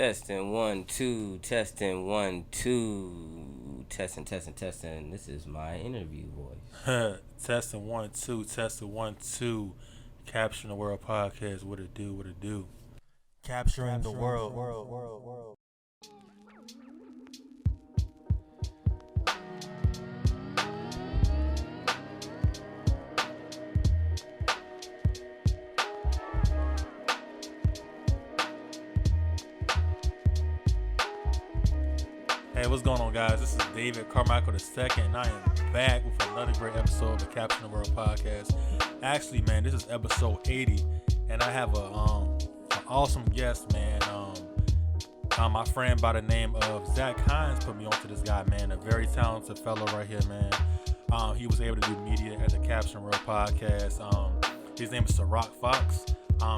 Testing one, two, testing one, two, testing. This is my interview voice. Testing 1 2, testing 1 2. Capturing the World podcast. What it do? What it do? Capturing the world. Hey, what's going on, guys? This is David Carmichael II, and I am back with another great episode of the Capturing the World podcast. Actually, man, this is episode 80, and I have an awesome guest, man. My friend by the name of Zach Hines put me onto this guy, man. A very talented fellow right here, man. He was able to do media at the Capturing World podcast. His name is SyRok Foxx.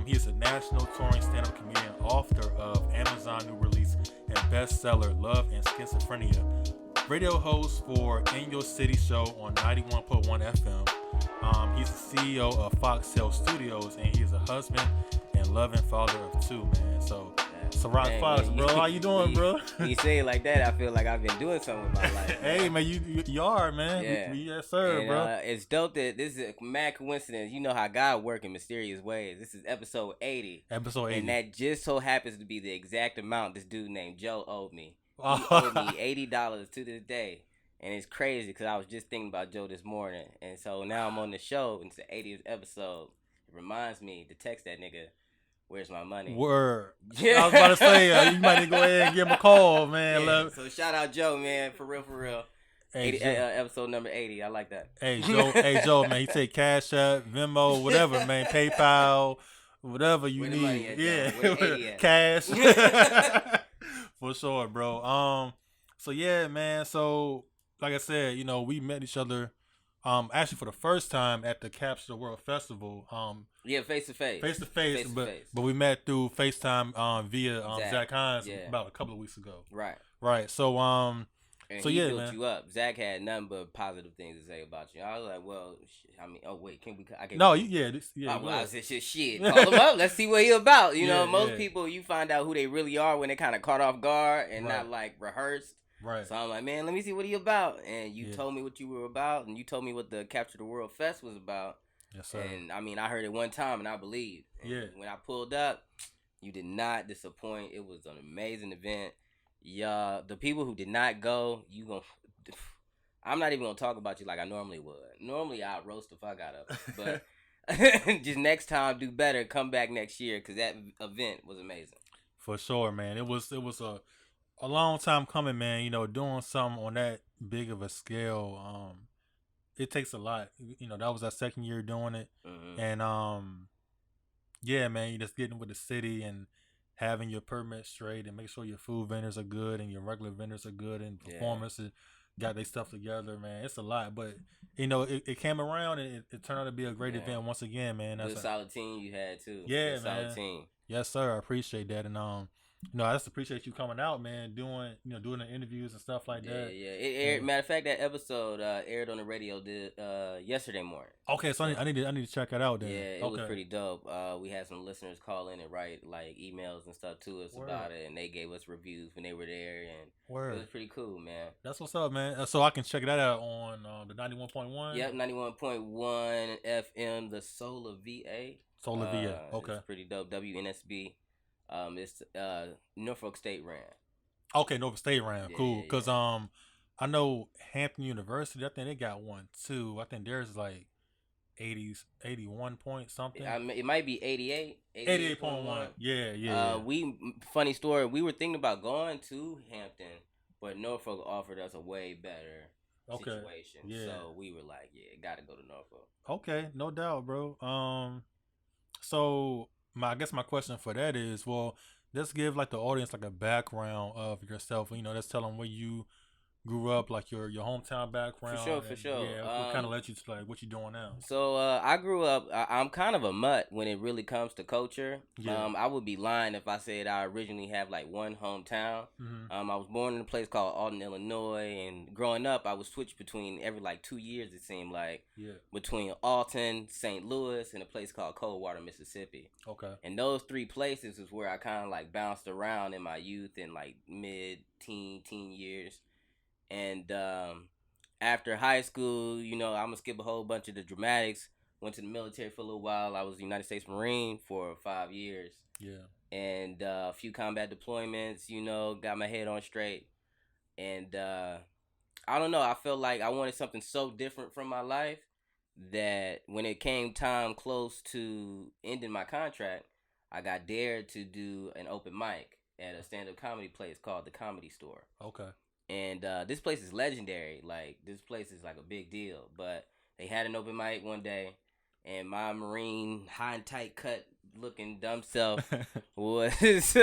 He is a national touring stand-up comedian, author of Amazon new release and bestseller Love and Schizophrenia, radio host for In Your City show on 91.1 FM. He's the CEO of Foxxtale Studios, and he is a husband and loving father of two, man. So SyRok Foxx, bro, how you doing, bro? You say it like that, I feel like I've been doing something with my life. Hey, man, you are, man. Yeah. Yes, sir, and, bro. It's dope that this is a mad coincidence. You know how God works in mysterious ways. This is episode 80. Episode 80. And that just so happens to be the exact amount this dude named Joe owed me. He Oh. owed me $80 to this day. And it's crazy because I was just thinking about Joe this morning. And so now I'm on the show, and it's the 80th episode. It reminds me to text that nigga, where's my money? Word. I was about to say, you might need to go ahead and give him a call, man. Yeah, so shout out Joe, man, for real. Hey, 80, Joe. episode number 80. I like that. Hey, Joe, man, he take Cash App, Venmo, whatever, man, PayPal, whatever you Where the need. money at, Yeah, Joe? Where the 80 at? Cash. For sure, bro. So yeah, man. So like I said, we met each other, actually for the first time at the Capture the World Festival. Yeah, face to face. Face to face, Face-to-face. but we met through FaceTime via Zach Hines yeah. about a couple of weeks ago. Right. So And so he yeah, built man. you up. Zach had nothing but positive things to say about you. I was like, well, oh wait, can we? I can. No, yeah. yeah. Oh, well, I said, shit. Call him up. Let's see what he about. You know, Yeah, most yeah. people, you find out who they really are when they kind of caught off guard and Right. not like rehearsed. Right. So I'm like, man, let me see what he about. And you Yeah. told me what you were about, and you told me what the Capture the World Fest was about. Yes, sir. And I mean, I heard it one time, and I believed. And Yeah. When I pulled up, you did not disappoint. It was an amazing event. Yeah, the people who did not go, I'm not even gonna talk about you like I normally would. Normally, I'd roast the fuck out of it, but just next time, do better. Come back next year because that event was amazing. For sure, man. It was a long time coming, man. Doing something on that big of a scale, it takes a lot. That was our second year doing it, Mm-hmm. and yeah, man. You just getting with the city and having your permit straight and make sure your food vendors are good and your regular vendors are good and performers got their stuff together, man. It's a lot, but it came around and it turned out to be a great event once again, man. Good solid team you had too. Yeah, Good man. Solid team. Yes, sir. I appreciate that, and I just appreciate you coming out, man. Doing the interviews and stuff like that. Yeah. It aired. Matter of fact, that episode aired on the radio yesterday morning. Okay, so I need to check it out then. Yeah, it was pretty dope. We had some listeners call in and write like emails and stuff to us about it, and they gave us reviews when they were there, and it was pretty cool, man. That's what's up, man. So I can check that out on the 91.1. Yep, 91.1 FM, the Solar VA. Solar VA. Okay, it's pretty dope. WNSB. It's Norfolk State ran. Okay, Norfolk State ran. Yeah, Cool, yeah, because I know Hampton University. I think they got one too. I think theirs is like 81 point something. It might be 88. 88.1. Yeah. Funny story. We were thinking about going to Hampton, but Norfolk offered us a way better situation. Yeah. So we were like, got to go to Norfolk. Okay, no doubt, bro. So I guess my question for that is, well, let's give like the audience like a background of yourself. Let's tell them where you grew up, like your hometown For background, sure, for and sure. yeah, what kind of led you to like what you doing now? So I grew up. I'm kind of a mutt when it really comes to culture. Yeah. I would be lying if I said I originally have like one hometown. Mm-hmm. I was born in a place called Alton, Illinois, and growing up, I would switch between every like 2 years. It seemed like Yeah. between Alton, St. Louis, and a place called Coldwater, Mississippi. Okay. And those three places is where I kind of like bounced around in my youth and like teen years. And after high school, I'm gonna skip a whole bunch of the dramatics. Went to the military for a little while. I was a United States Marine for 5 years, Yeah. and a few combat deployments. Got my head on straight, and I don't know. I felt like I wanted something so different from my life that when it came time close to ending my contract, I got dared to do an open mic at a stand-up comedy place called the Comedy Store. Okay. And this place is legendary. Like, this place is like a big deal. But they had an open mic one day, and my Marine high and tight cut looking dumb self was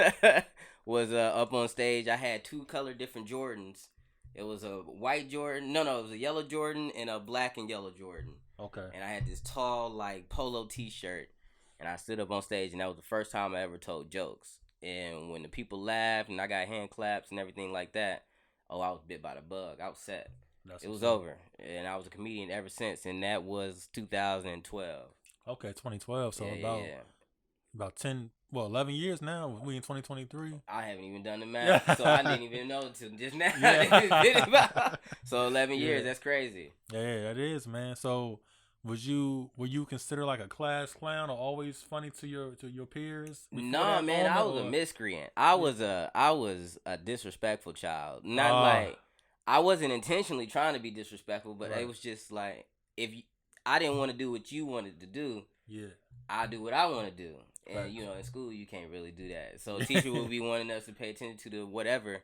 was up on stage. I had two color different Jordans. It was a white Jordan. No, it was a yellow Jordan and a black and yellow Jordan. Okay. And I had this tall like polo T-shirt, and I stood up on stage, and that was the first time I ever told jokes. And when the people laughed and I got hand claps and everything like that, oh, I was bit by the bug. I was set. It was over, and I was a comedian ever since, and that was 2012. Okay, 2012. So Yeah. about 11 years now. We in 2023. I haven't even done the math, so I didn't even know until just now. Yeah. So 11 years, that's crazy. Yeah, that is, man. So were you considered like a class clown or always funny to your peers? No, man, I was a miscreant. I was a disrespectful child. Not like I wasn't intentionally trying to be disrespectful, but it was just like I didn't want to do what you wanted to do. Yeah, I do what I want to do. And, in school, you can't really do that. So a teacher will be wanting us to pay attention to the whatever,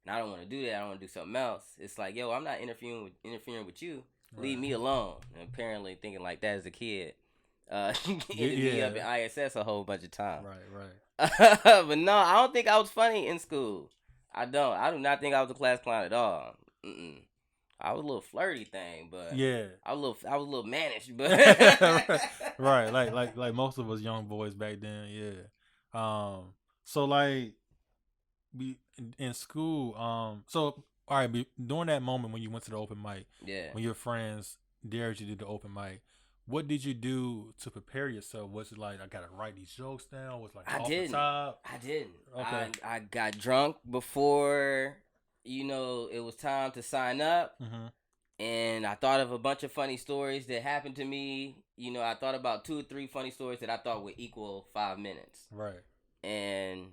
and I don't want to do that. I want to do something else. It's like, yo, I'm not interfering with you. Right. Leave me alone. And apparently thinking like that as a kid. Ended me up in ISS a whole bunch of times. Right. But no, I don't think I was funny in school. I do not think I was a class clown at all. I was a little flirty thing, but I was a little mannish, but right, like most of us young boys back then, so like, in school, so all right, during that moment when you went to the open mic, when your friends dared you to do the open mic, what did you do to prepare yourself? Was it like I gotta write these jokes down? Was it like off the top? I didn't. Okay. I got drunk before. It was time to sign up, and I thought of a bunch of funny stories that happened to me. I thought about 2 or 3 funny stories that I thought would equal 5 minutes. Right. And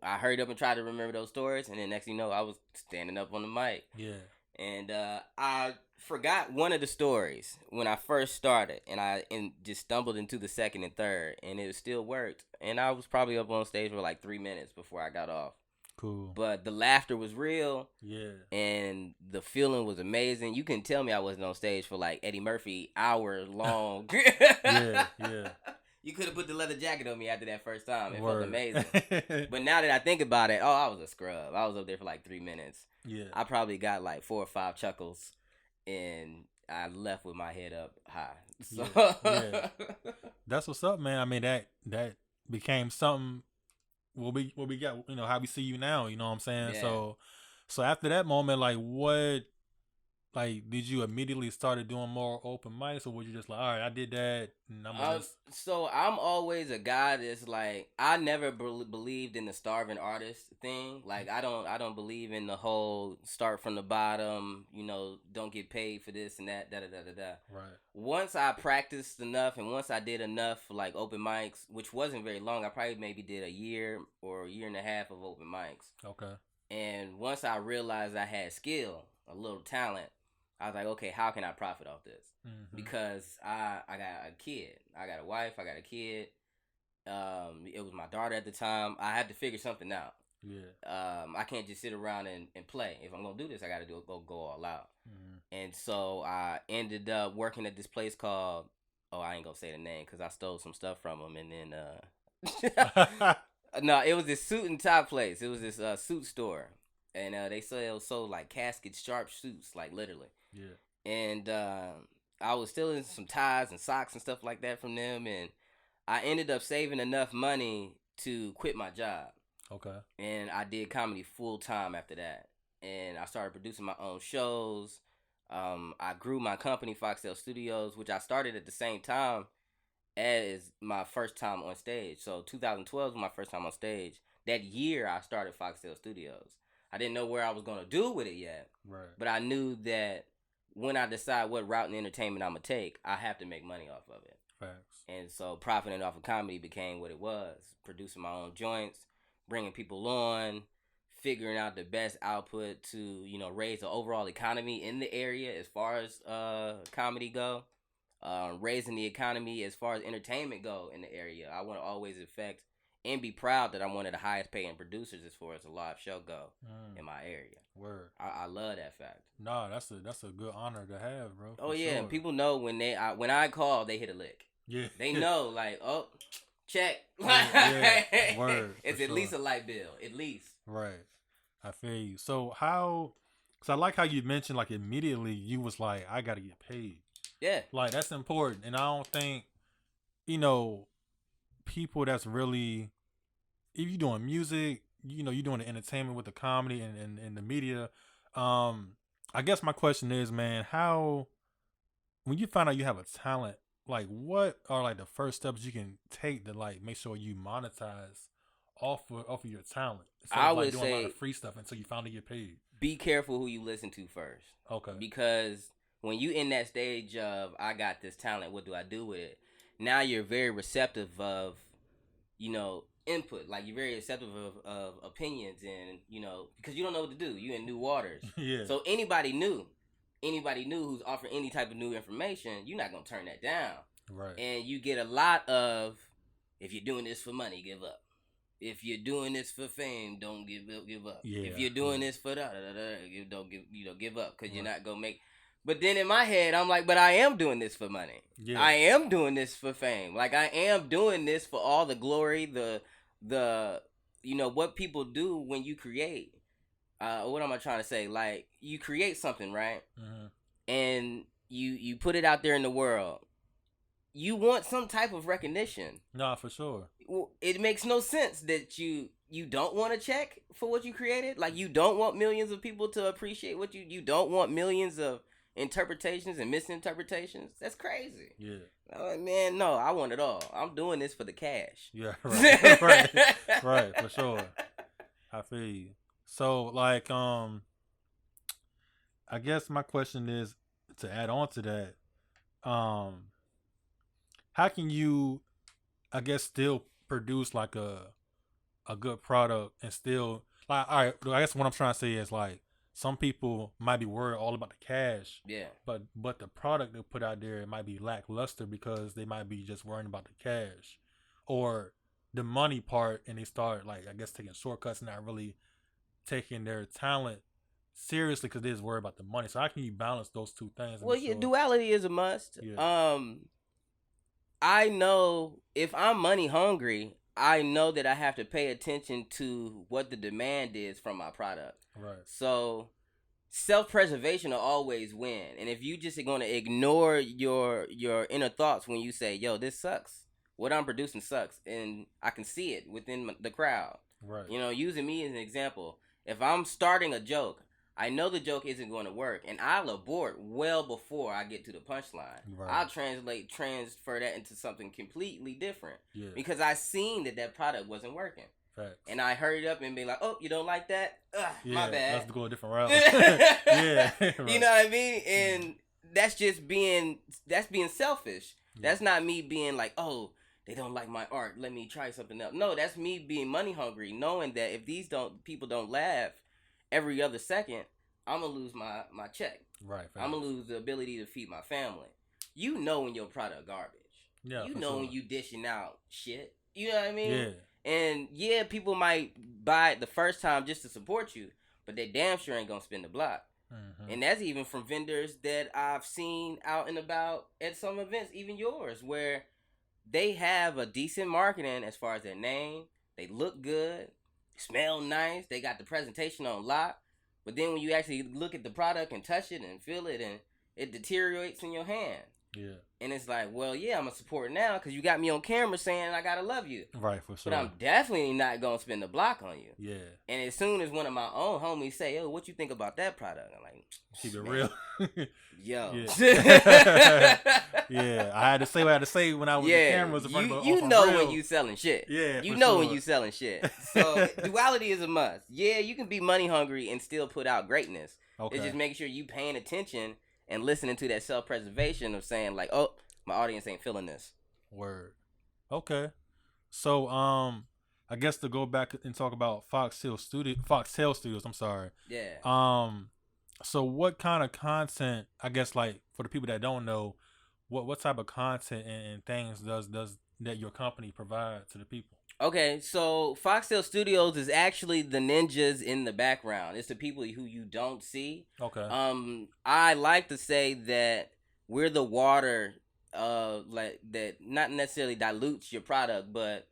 I hurried up and tried to remember those stories, and then next thing you know, I was standing up on the mic. Yeah. And I forgot one of the stories when I first started, and I just stumbled into the second and third, and it still worked. And I was probably up on stage for like 3 minutes before I got off. Cool. But the laughter was real. Yeah. And the feeling was amazing. You couldn't tell me I wasn't on stage for like Eddie Murphy hour long. Yeah. You could have put the leather jacket on me after that first time. It felt amazing. But now that I think about it, I was a scrub. I was up there for like 3 minutes. Yeah. I probably got like 4 or 5 chuckles, and I left with my head up high. So yeah. That's what's up, man. I mean, that became something. What we got, how we see you now, you know what I'm saying? Yeah. So after that moment, like, what, like, did you immediately started doing more open mics, or were you just like, all right, I did that, and So I'm always a guy that's like, I never believed in the starving artist thing. Like, I don't believe in the whole start from the bottom, don't get paid for this and that, da-da-da-da-da. Right. Once I practiced enough, and once I did enough, like, open mics, which wasn't very long, I probably maybe did a year or a year and a half of open mics. Okay. And once I realized I had skill, a little talent, I was like, okay, how can I profit off this? Mm-hmm. Because I got a kid. I got a wife. I got a kid. It was my daughter at the time. I had to figure something out. Yeah. I can't just sit around and play. If I'm going to do this, I got to go all out. Mm-hmm. And so I ended up working at this place called, I ain't going to say the name because I stole some stuff from them. And then, no, it was this suit and tie place. It was this suit store. and they sold like caskets, sharp suits, like literally. Yeah. And I was stealing some ties and socks and stuff like that from them, and I ended up saving enough money to quit my job. Okay. And I did comedy full time after that. And I started producing my own shows. I grew my company, Foxxtale Studios, which I started at the same time as my first time on stage. So 2012 was my first time on stage. That year, I started Foxxtale Studios. I didn't know where I was going to do with it yet. Right. But I knew that when I decide what route in entertainment I'm going to take, I have to make money off of it. Facts. And so profiting off of comedy became what it was. Producing my own joints, bringing people on, figuring out the best output to, you know, raise the overall economy in the area as far as comedy go. Raising the economy as far as entertainment go in the area. I want to always affect and be proud that I'm one of the highest paying producers as far as a live show go in my area. Word. I love that fact. Nah, that's a good honor to have, bro. Oh yeah, sure. and people know when I call, they hit a lick. Yeah. They know, like, oh, check. Yeah. Word. It's at least a light bill, at least. Right. I feel you. So how? Cause I like how you mentioned, like, immediately you was like, I gotta get paid. Yeah. Like, that's important, and I don't think, you know, people that's really, if you're doing music, you know, you're doing the entertainment with the comedy and the media. I guess my question is, man, how, when you find out you have a talent, like, what are like the first steps you can take to like make sure you monetize off of your talent? Instead I of, like, would doing say a lot of free stuff until you finally get paid. Be careful who you listen to first. Okay. Because when you in that stage of, I got this talent, what do I do with it? Now you're very receptive of, you know, input. Like, you're very receptive of opinions, and, you know, because you don't know what to do. You in new waters. Yeah. So anybody new who's offering any type of new information, you're not going to turn that down. Right. And you get a lot of, if you're doing this for money, give up. If you're doing this for fame, don't give up. Yeah. If you're doing this for give up, because you're not gonna make. But then in my head, I'm like, but I am doing this for money. Yeah. I am doing this for fame. Like, I am doing this for all the glory, the you know, what people do when you create. What am I trying to say? Like, you create something, right? Mm-hmm. And you put it out there in the world. You want some type of recognition. Nah, for sure. It makes no sense that you don't want to check for what you created. Like, you don't want millions of people to appreciate what you don't want millions of interpretations and misinterpretations. That's crazy. Yeah. I'm like, man, no, I want it all. I'm doing this for the cash. Yeah, right. right, for sure. I feel you. So, like, I guess my question is, to add on to that, how can you, I guess, still produce like a good product and still, like, all right, I guess what I'm trying to say is, like, some people might be worried all about the cash. Yeah. But the product they put out there, it might be lackluster because they might be just worrying about the cash or the money part, and they start, like, I guess, taking shortcuts and not really taking their talent seriously because they just worry about the money. So how can you balance those two things? Well, yeah, duality is a must. Yeah. I know if I'm money hungry, I know that I have to pay attention to what the demand is from my product. Right. So self-preservation will always win. And if you just are going to ignore your inner thoughts when you say, yo, this sucks. What I'm producing sucks. And I can see it within the crowd. Right. You know, using me as an example. If I'm starting a joke, I know the joke isn't going to work, and I'll abort well before I get to the punchline. Right. I'll transfer that into something completely different. Yeah. Because I seen that product wasn't working. Facts. And I hurried up and be like, oh, you don't like that? Yeah, my bad. Let's go a different route. Yeah. Right. You know what I mean? And that's just being selfish. Yeah. That's not me being like, oh, they don't like my art, let me try something else. No, that's me being money hungry, knowing that if people don't laugh every other second, I'm going to lose my check. Right. Facts. I'm going to lose the ability to feed my family. You know when your product garbage. Yeah. You know when you dishing out shit. You know what I mean? Yeah. And yeah, people might buy it the first time just to support you, but they damn sure ain't going to spin the block. Mm-hmm. And that's even from vendors that I've seen out and about at some events, even yours, where they have a decent marketing as far as their name. They look good. smell nice, they got the presentation on lock. But then when you actually look at the product and touch it and feel it, and it deteriorates in your hand. Yeah. And it's like, well, yeah, I'm going to support it now because you got me on camera saying I got to love you. Right, for sure. But I'm definitely not going to spend the block on you. Yeah. And as soon as one of my own homies say, yo, what you think about that product? I'm like, keep it real. Yo. Yeah. Yeah. I had to say what I had to say when I was the cameras in front of you know when you selling shit. Yeah, you know when you selling shit. So duality is a must. Yeah, you can be money hungry and still put out greatness. Okay. It's just making sure you paying attention and listening to that self-preservation of saying like, oh, my audience ain't feeling this. Word. Okay. So, I guess to go back and talk about Foxxtale Studios. I'm sorry. Yeah. So what kind of content? I guess like for the people that don't know, what type of content and things does that your company provide to the people? Okay, so Foxxtale Studios is actually the ninjas in the background. It's the people who you don't see. Okay. I like to say that we're the water, like that not necessarily dilutes your product, but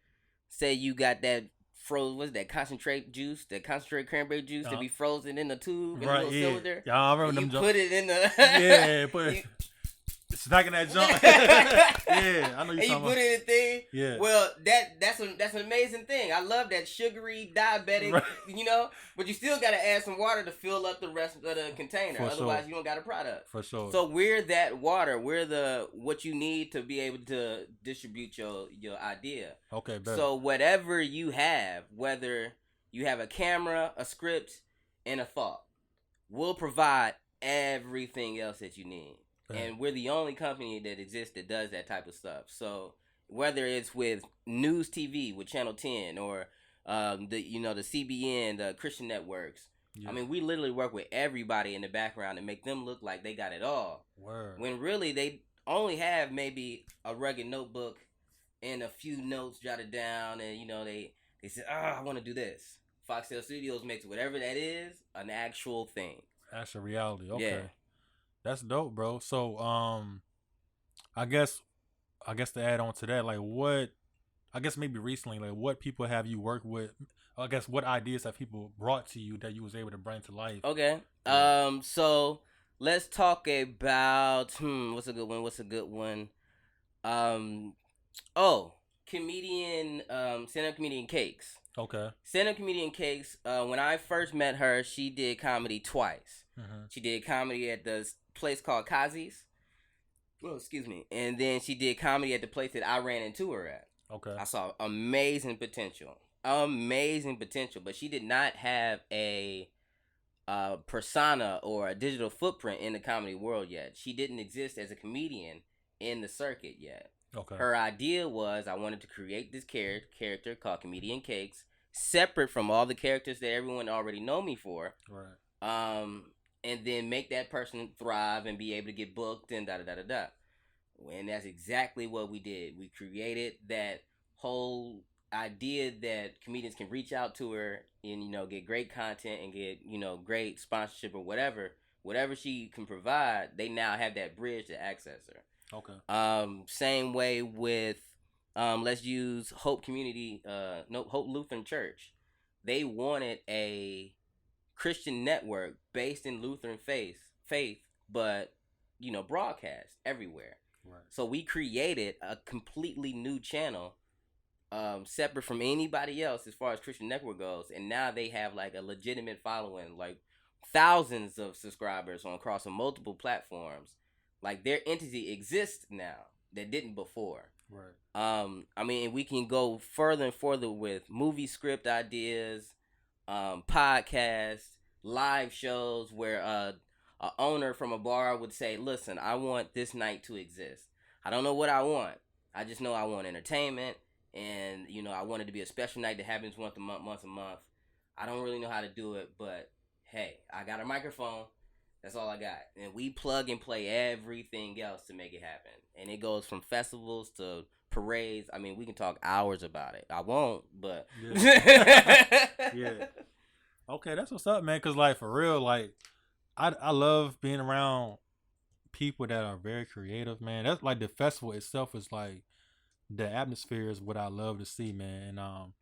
say you got that what's that concentrate cranberry juice to be frozen in the tube in a little cylinder. Yeah, I remember them. You put it in the put it. Stacking that junk. Yeah, I know you're talking about. And you put it in a thing. Yeah. Well, that's an amazing thing. I love that sugary diabetic, but you still got to add some water to fill up the rest of the container. Otherwise, you don't got a product. For sure. So we're that water. We're what you need to be able to distribute your idea. Okay, better. So whatever you have, whether you have a camera, a script, and a thought, we'll provide everything else that you need. And we're the only company that exists that does that type of stuff. So whether it's with news TV with Channel 10 or the CBN, the Christian networks, I mean, we literally work with everybody in the background and make them look like they got it all. Word. When really they only have maybe a rugged notebook and a few notes jotted down, and they say, I want to do this. Foxxtale Studios makes whatever that is an actual thing. Actual reality. Okay. Yeah. That's dope, bro. So, I guess to add on to that, like maybe recently, like what people have you worked with? I guess what ideas have people brought to you that you was able to bring to life? Okay. Yeah. So let's talk about what's a good one? Comedian, stand-up comedian Cakes. Okay. Stand-up comedian Cakes. When I first met her, she did comedy twice. Mm-hmm. She did comedy at the place called Kazi's. Oh, excuse me. And then she did comedy at the place that I ran into her at. Okay. I saw amazing potential, but she did not have a persona or a digital footprint in the comedy world yet. She didn't exist as a comedian in the circuit yet. Okay. Her idea was I wanted to create this character called Comedian Cakes, separate from all the characters that everyone already know me for. Right. And then make that person thrive and be able to get booked and da-da-da-da-da. And that's exactly what we did. We created that whole idea that comedians can reach out to her and, get great content and get, great sponsorship or whatever she can provide. They now have that bridge to access her. Okay. Same way with, let's use Hope Lutheran Church. They wanted a Christian network based in Lutheran faith, but broadcast everywhere. Right. So we created a completely new channel, separate from anybody else as far as Christian network goes, and now they have like a legitimate following, like thousands of subscribers across multiple platforms. Like their entity exists now that didn't before. Right. I mean, we can go further and further with movie script ideas. Podcasts, live shows where a owner from a bar would say, listen, I want this night to exist. I don't know what I want. I just know I want entertainment, and I want it to be a special night that happens once a month. I don't really know how to do it, but hey, I got a microphone. That's all I got. And we plug and play everything else to make it happen. And it goes from festivals to parades. I mean, we can talk hours about it. I won't, but yeah. Okay, that's what's up, man. Because like for real, like I love being around people that are very creative, man. That's like the festival itself is like the atmosphere is what I love to see, man.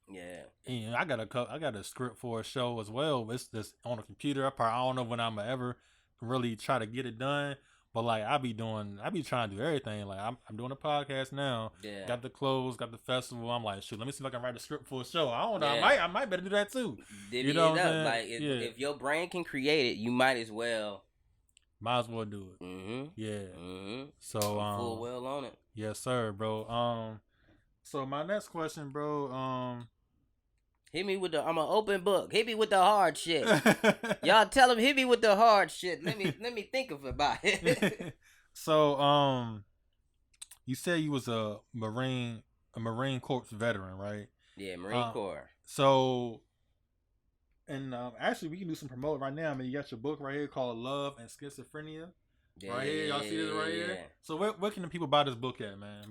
Yeah. And I got a script for a show as well. It's just on a computer. I don't know when I'm ever really try to get it done. But like I be trying to do everything. Like I'm doing a podcast now. Yeah. Got the clothes, got the festival. I'm like, shoot, let me see if I can write a script for a show. I don't know. Yeah. I might better do that too. Divvy You know it what I'm up. saying? Like if your brain can create it, you might as well. Might as well do it. Mm-hmm. Yeah. Mm-hmm. So full well on it. Yes, sir, bro. So my next question, bro. Hit me with I'm an open book. Hit me with the hard shit. Y'all tell him hit me with the hard shit. Let me think about it. So you said you was a Marine Corps veteran, right? Yeah, Marine Corps. So, and actually, we can do some promote right now. I mean, you got your book right here called Love and Schizophrenia. Yeah, right here, y'all see this right here. So where can the people buy this book at, man?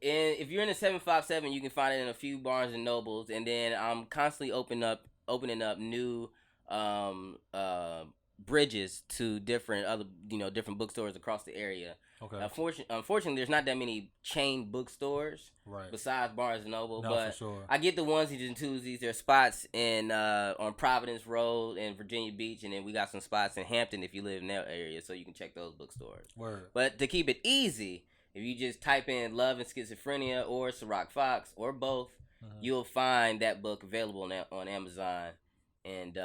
If you're in the 757, you can find it in a few Barnes and Nobles, and then I'm constantly opening up new bridges to different different bookstores across the area. Okay. Unfortunately, there's not that many chain bookstores besides Barnes and Noble, but for sure. I get the onesies and twosies. There's spots in on Providence Road in Virginia Beach, and then we got some spots in Hampton if you live in that area, so you can check those bookstores. Word. But to keep it easy, if you just type in Love and Schizophrenia or SyRok Foxx or both, you'll find that book available on Amazon. And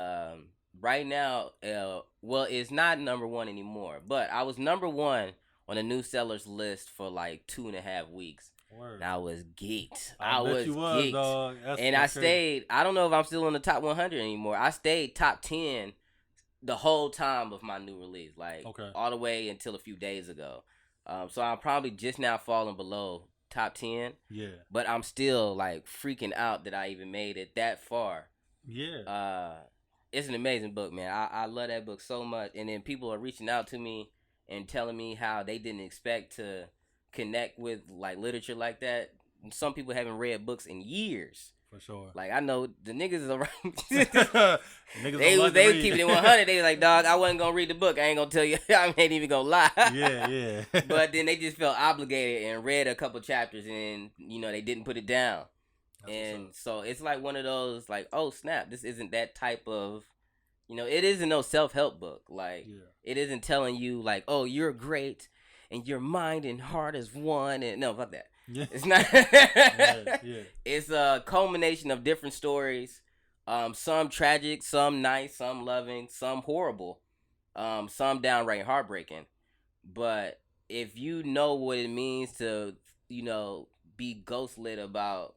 right now, it's not number one anymore, but I was number one on the new sellers list for like 2.5 weeks. Word. And I was geeked. I was geeked. Dog. And I stayed, I don't know if I'm still in the top 100 anymore. I stayed top 10 the whole time of my new release, like all the way until a few days ago. So I'm probably just now falling below top 10. Yeah. But I'm still like freaking out that I even made it that far. Yeah. It's an amazing book, man. I love that book so much. And then people are reaching out to me and telling me how they didn't expect to connect with like literature like that. Some people haven't read books in years. For sure. Like I know the niggas around. They was keeping it 100. They was like, dog, I wasn't gonna read the book. I ain't gonna tell you. I ain't even gonna lie. Yeah. But then they just felt obligated and read a couple chapters, and they didn't put it down. So it's like one of those like, oh snap, this isn't that type of. It isn't no self-help book. Like, it isn't telling you, like, oh, you're great, and your mind and heart is one. And no, fuck that. Yeah. It's not. It's a culmination of different stories. Some tragic, some nice, some loving, some horrible, some downright heartbreaking. But if you know what it means to, be ghostlit about,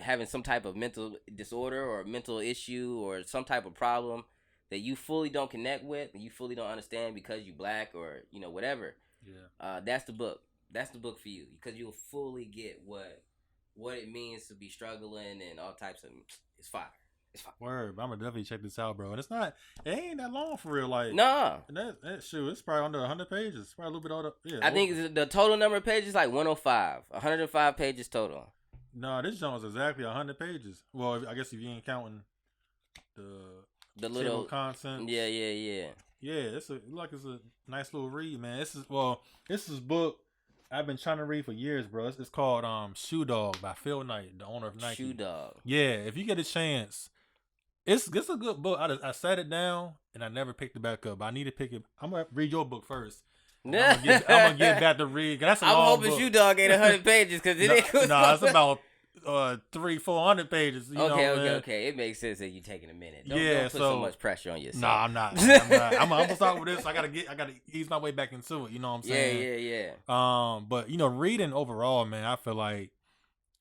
having some type of mental disorder or mental issue or some type of problem that you fully don't connect with and you fully don't understand because you black or, whatever. Yeah. That's the book. That's the book for you because you'll fully get what it means to be struggling and all types of. It's fire. It's fire. Word, I'm gonna definitely check this out, bro. And it ain't that long for real. Like, nah. That shoot, it's probably under 100 pages. It's probably a little bit older. Yeah. I think the total number of pages is like 105 pages total. No, this joint was exactly 100 pages. Well, I guess if you ain't counting the little content. Yeah. Yeah, it's a nice little read, man. This is book I've been trying to read for years, bro. It's called Shoe Dog by Phil Knight, the owner of Nike. Shoe Dog. Yeah, if you get a chance, it's a good book. I sat it down and I never picked it back up. I need to pick it. I'm gonna read your book first. I'm gonna get back to read. That's a long book. Shoe Dog ain't 100 pages because it ain't. No, it's about 300-400 pages. Okay. It makes sense that you taking a minute. Don't put so much pressure on yourself. No, I'm not. I'm gonna start with this. I gotta ease my way back into it. You know what I'm saying? Yeah. But reading overall, man, I feel like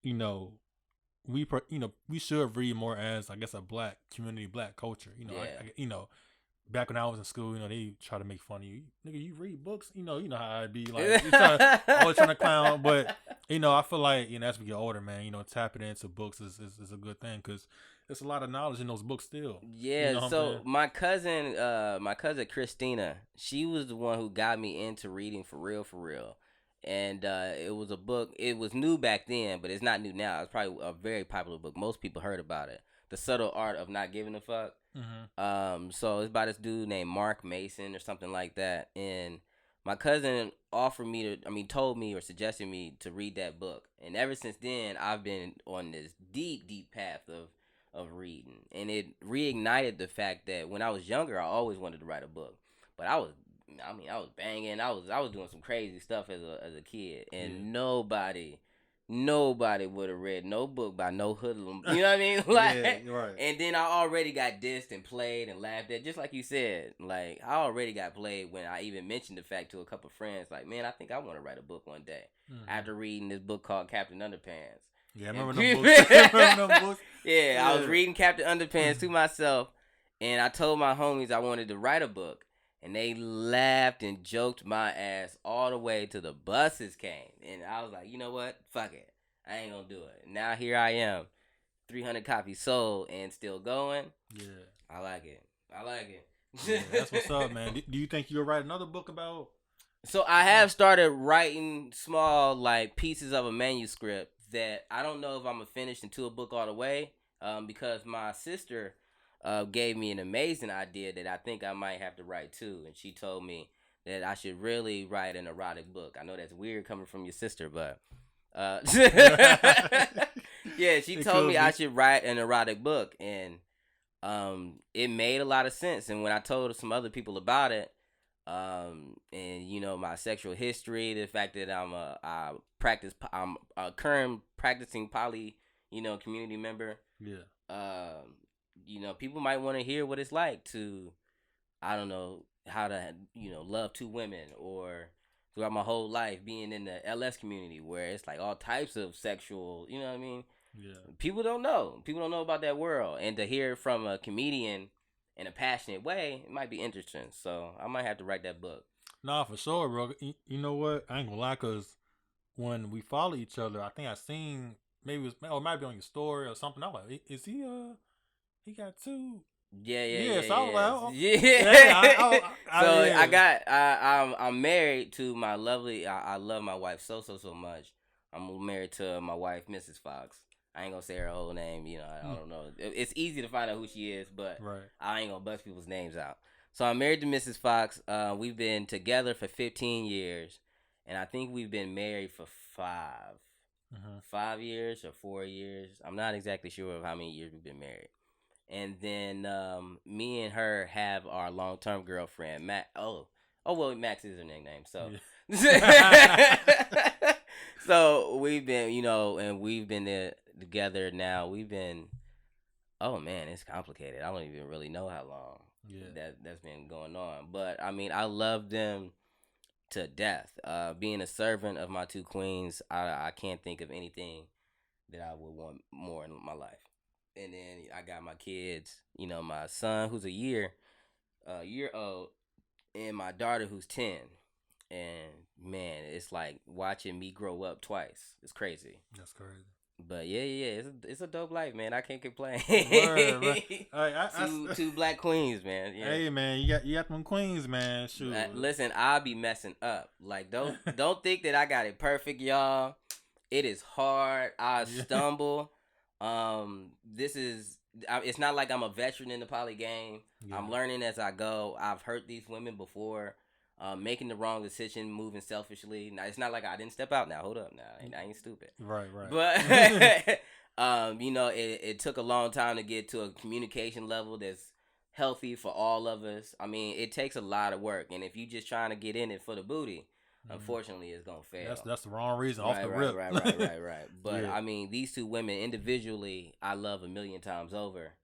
we should read more as I guess a black community, black culture. Back when I was in school, they try to make fun of you. Nigga, you read books? You know how I'd be like, always trying to clown. But, I feel like, as we get older, man, tapping into books is a good thing because there's a lot of knowledge in those books still. Yeah, so my cousin Christina, she was the one who got me into reading for real. And it was a book, it was new back then, but it's not new now. It's probably a very popular book. Most people heard about it. The Subtle Art of Not Giving a Fuck. Mm-hmm. So it's by this dude named Mark Mason or something like that. And my cousin told me or suggested me to read that book, and ever since then, I've been on this deep, deep path of reading, and it reignited the fact that when I was younger, I always wanted to write a book, but I was banging, I was doing some crazy stuff as a kid, and nobody would have read no book by no hoodlum. You know what I mean? Like, Yeah, right. and then I already got dissed and played and laughed at, just like you said. Like, I already got played when I even mentioned the fact to a couple of friends. Like, man, I think I want to write a book one day. Mm-hmm. After reading this book called Captain Underpants. Yeah, I remember them books. Remember them books? Yeah, I was reading Captain Underpants to myself, and I told my homies I wanted to write a book. And they laughed and joked my ass all the way till the buses came. And I was like, you know what? Fuck it. I ain't gonna do it. Now here I am. 300 copies sold and still going. Yeah. I like it. Yeah, that's what's up, man. Do you think you'll write another book about? So I have started writing small, like, pieces of a manuscript that I don't know if I'm gonna finish into a book all the way, because my sister gave me an amazing idea that I think I might have to write too. And she told me that I should really write an erotic book. I know that's weird coming from your sister, but yeah, she told me I should write an erotic book, and it made a lot of sense. And when I told some other people about it, and you know, my sexual history, the fact that I'm a current practicing poly, you know, community member. Yeah. You know, people might want to hear what it's like to, I don't know, how to, you know, love two women, or throughout my whole life being in the LS community where it's like all types of sexual, you know what I mean? Yeah. People don't know about that world, and to hear it from a comedian in a passionate way, it might be interesting. So I might have to write that book. Nah, for sure, bro. You know what? I ain't gonna lie, cause when we follow each other, I think I seen it might be on your story or something. I'm like, is he he got two? Yeah. So I was like, oh, I'm married to my lovely. I love my wife so much. I'm married to my wife, Mrs. Foxx. I ain't gonna say her whole name. You know, I don't know. It's easy to find out who she is, but right. I ain't gonna bust people's names out. So I'm married to Mrs. Foxx. We've been together for 15 years, and I think we've been married for 5 years or 4 years. I'm not exactly sure of how many years we've been married. And then me and her have our long-term girlfriend, Max. Oh, well, Max is her nickname. So, yeah. So we've been, you know, and we've been together now. We've been, oh man, it's complicated. I don't even really know how long that's been going on. But I mean, I love them to death. Being a servant of my two queens, I can't think of anything that I would want more in my life. And then I got my kids, you know, my son who's a year old, and my daughter who's 10. And man, it's like watching me grow up twice. It's crazy. That's crazy. But yeah, it's a dope life, man. I can't complain. Right. Two black queens, man. Yeah. Hey, man, you got them queens, man. Shoot. Listen, I'll be messing up. Like, don't think that I got it perfect, y'all. It is hard. I stumble. It's not like I'm a veteran in the poly game. Yeah. I'm learning as I go. I've hurt these women before, making the wrong decision, moving selfishly. Now, it's not like I didn't step out now. Hold up now. I ain't stupid. Right. But, you know, it took a long time to get to a communication level that's healthy for all of us. I mean, it takes a lot of work. And if you just trying to get in it for the booty, unfortunately, it's gonna fail. That's the wrong reason. Off the rip. Right. But I mean, these two women individually, I love 1,000,000 times over,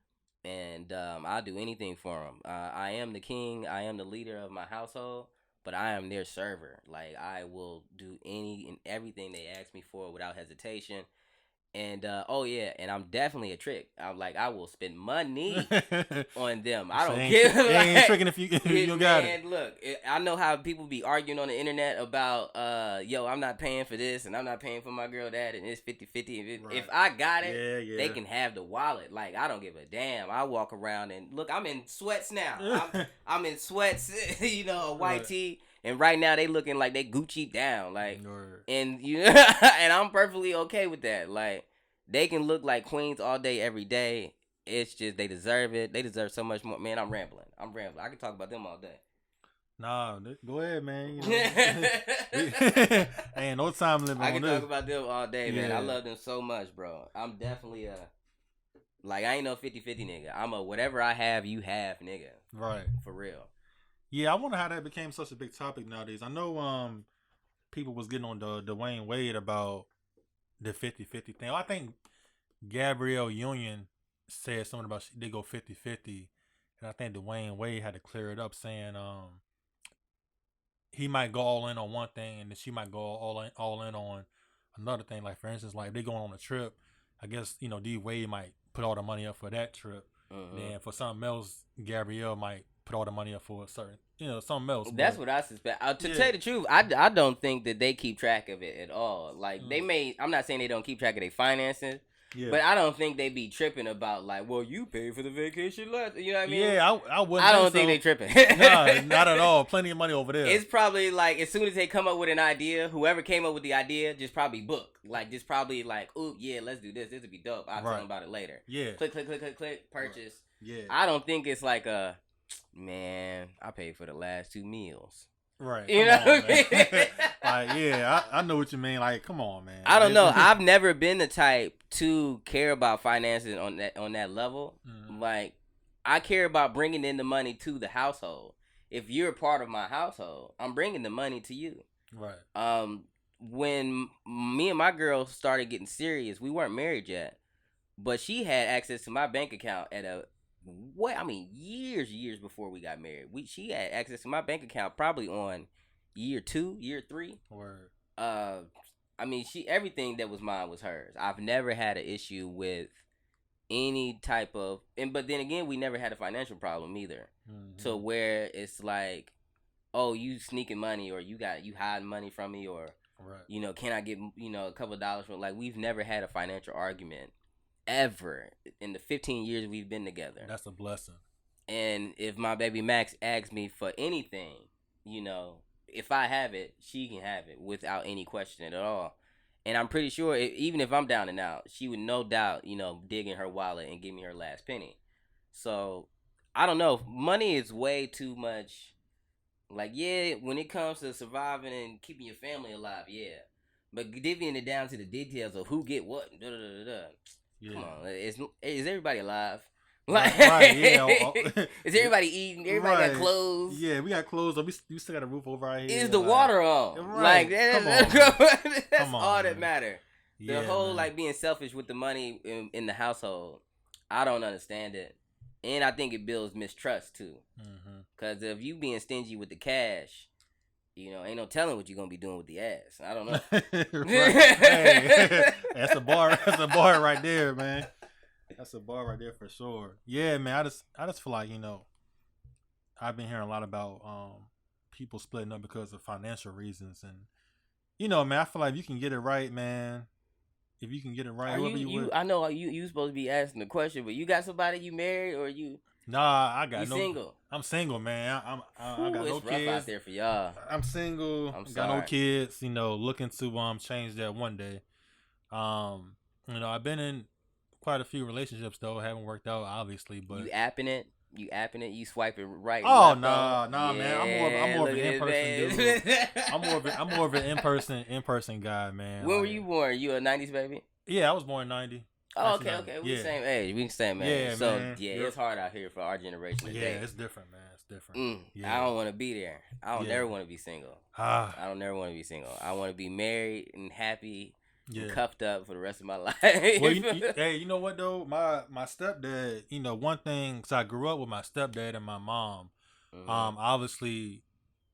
and I'll do anything for them. I am the king. I am the leader of my household, but I am their server. Like, I will do any and everything they ask me for without hesitation. And and I'm definitely a trick. I'm like, I will spend money on them. I don't give. Like, ain't tricking if you don't got it. And look, I know how people be arguing on the internet about, I'm not paying for this and I'm not paying for my girl that, and it's 50-50. If I got it, they can have the wallet. Like, I don't give a damn. I walk around and look, I'm in sweats now. I'm in sweats, you know, a white tee. And right now they looking like they Gucci down, like, and and I'm perfectly okay with that. Like, they can look like queens all day, every day. It's just they deserve it. They deserve so much more. Man, I'm rambling. I can talk about them all day. Nah, go ahead, man. You know, ain't no time limit I on can this. talk about them all day, man. I Yeah. love them so much, bro. I'm definitely like I ain't no 50-50 nigga. I'm a whatever I have, you have nigga. Right. For real. Yeah, I wonder how that became such a big topic nowadays. I know people was getting on the Dwayne Wade about the 50-50 thing. I think Gabrielle Union said something about they go 50-50, and I think Dwayne Wade had to clear it up, saying he might go all in on one thing, and then she might go all in on another thing. Like for instance, like if they going on a trip, I guess D Wade might put all the money up for that trip. Then for something else, Gabrielle might put all the money up for a certain something else. That's what I suspect. To tell you the truth, I don't think that they keep track of it at all. Like they may, I'm not saying they don't keep track of their finances. Yeah. But I don't think they be tripping about like, well, you paid for the vacation last. You know what I mean? Yeah, I wouldn't. I don't think they tripping. Nah, not at all. Plenty of money over there. It's probably like as soon as they come up with an idea, whoever came up with the idea just probably book. Like just probably like, oh yeah, let's do this. This would be dope. I'll tell them about it later. Yeah. Click, purchase. Right. Yeah. I don't think it's like man, I paid for the last 2 meals. Right. You know what I mean? Like, yeah, I know what you mean. Like, come on, man. I don't know. I've never been the type to care about finances on that level. Mm-hmm. Like, I care about bringing in the money to the household. If you're a part of my household, I'm bringing the money to you. Right. When me and my girl started getting serious, we weren't married yet, but she had access to my bank account at years before we got married. She had access to my bank account probably on year 2, year 3. Word. Everything that was mine was hers. I've never had an issue with any type of, but then again, we never had a financial problem either. Mm-hmm. To where it's like, oh, you sneaking money, or you hiding money from me, or right. Can I get a couple of dollars from? Like, we've never had a financial argument. Ever in the 15 years we've been together. That's a blessing. And if my baby Max asks me for anything, if I have it, she can have it without any question at all. And I'm pretty sure even if I'm down and out, she would no doubt, dig in her wallet and give me her last penny. So I don't know. Money is way too much. Like, yeah, when it comes to surviving and keeping your family alive, yeah. But divvying it down to the details of who get what, yeah. Come on, is everybody alive? Like, right, yeah. Is everybody eating? Everybody got clothes? Yeah, we got clothes. We still got a roof over our head. Is the water on? Right. Like, that's all that matter. Yeah, the whole like being selfish with the money in the household, I don't understand it, and I think it builds mistrust too. Because if you being stingy with the cash, ain't no telling what you're gonna be doing with the ass. I don't know. Hey, that's a bar. That's a bar right there, man. That's a bar right there for sure. Yeah, man. I just feel like I've been hearing a lot about people splitting up because of financial reasons, and man, I feel like if you can get it right, man. If you can get it right, I know you supposed to be asking the question, but you got somebody you married or you? Nah, I got you single. I'm single, man. I got no kids. Rough out there for y'all. I'm single. I'm got no kids. Looking to change that one day. I've been in quite a few relationships though. Haven't worked out, obviously. But you apping it. You swiping right. Oh nah, yeah, man. I'm more of an in-person dude. I'm more of an in-person guy, man. When were you born? You a 90s baby? Yeah, I was born in 90. Oh, okay. We the same age. We the same age. Yeah, so man. Yeah, it's hard out here for our generation today. Yeah, it's different, man. It's different. Yeah. I don't want to be there. I don't never want to be single. I don't never want to be single. I want to be married and happy. Yeah. Cuffed up for the rest of my life. Well, hey, you know what though? My stepdad, one thing, cause I grew up with my stepdad and my mom. Mm-hmm. Obviously,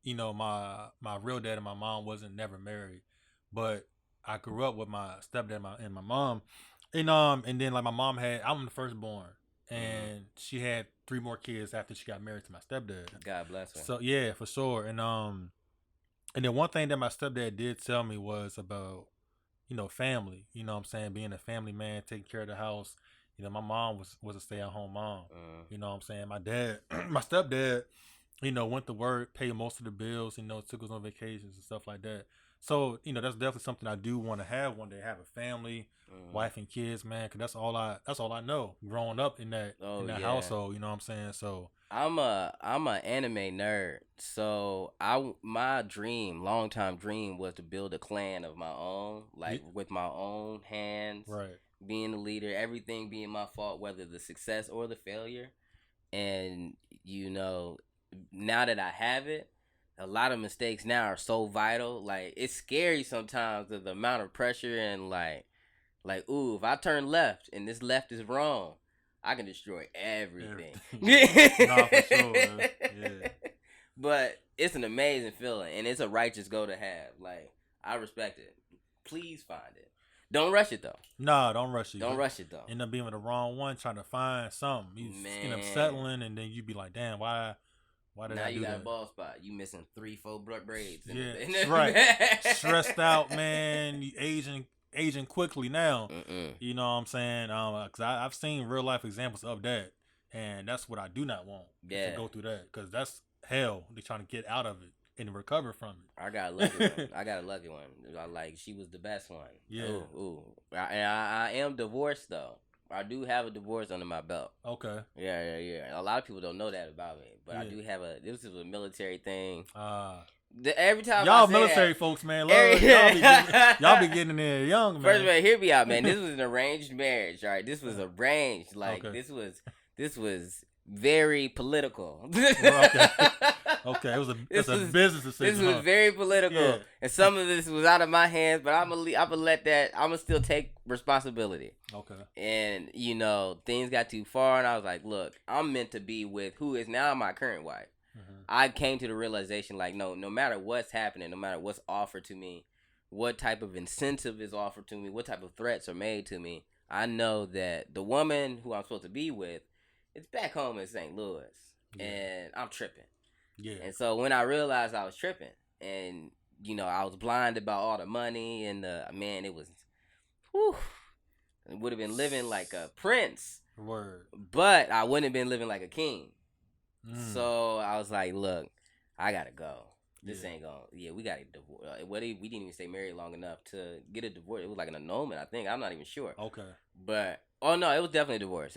my real dad and my mom wasn't never married, but I grew up with my stepdad and my mom, and then like my mom I'm the firstborn, and she had 3 more kids after she got married to my stepdad. God bless her. So yeah, for sure, and then one thing that my stepdad did tell me was about. Family, what I'm saying? Being a family man, taking care of the house. My mom was a stay-at-home mom. What I'm saying? My dad, my stepdad, went to work, paid most of the bills, took us on vacations and stuff like that. So, that's definitely something I do want to have one day, have a family, wife and kids, man, because that's all I know growing up in that household, what I'm saying? So I'm a anime nerd. So my long time dream was to build a clan of my own, like with my own hands, Right. being the leader, everything being my fault, whether the success or the failure. And you know, now that I have it, a lot of mistakes now are so vital. Like it's scary sometimes the amount of pressure and like ooh, if I turn left and this left is wrong, I can destroy everything. Nah, for sure, man. Yeah. But it's an amazing feeling and it's a righteous goal to have. Like I respect it. Please find it. Don't rush it though. Nah, don't rush it. Don't rush it though. End up being with the wrong one, trying to find something. You end up Man. settling, and then you be like, damn, why did Now I do you got that? a ball spot. You missing 3-4 braids. Yeah, right. Stressed out, man. You aging quickly now. You know what I'm saying? Because I've seen real life examples of that, and that's what I do not want. Yeah. To go through that, because that's hell. They're trying to get out of it and recover from it. I got a lucky one. Like she was the best one. Yeah. Ooh. I am divorced though. I do have a divorce under my belt. Okay. Yeah. A lot of people don't know that about me, but I do have this is a military thing. Every time y'all military folks, man, y'all be getting in there young, man. First of all, hear me out, man. This was an arranged marriage, all right? This was arranged. Like this was very political. Okay, it's a business decision. This was very political, and some of this was out of my hands. But I'm gonna let that. I'm gonna still take responsibility. Okay. And you know, things got too far, and I was like, look, I'm meant to be with who is now my current wife. I came to the realization, like, no matter what's happening, no matter what's offered to me, what type of incentive is offered to me, what type of threats are made to me, I know that the woman who I'm supposed to be with is back home in St. Louis, and I'm tripping. Yeah. And so when I realized I was tripping, and you know, I was blinded by all the money, and man, it was, whew, it would have been living like a prince. Word. But I wouldn't have been living like a king. So I was like, look, I gotta go. This ain't gonna. Yeah, we got a divorce. We didn't even stay married long enough to get a divorce. It was like an annulment, I think. I'm not even sure. Okay. But oh no, it was definitely a divorce.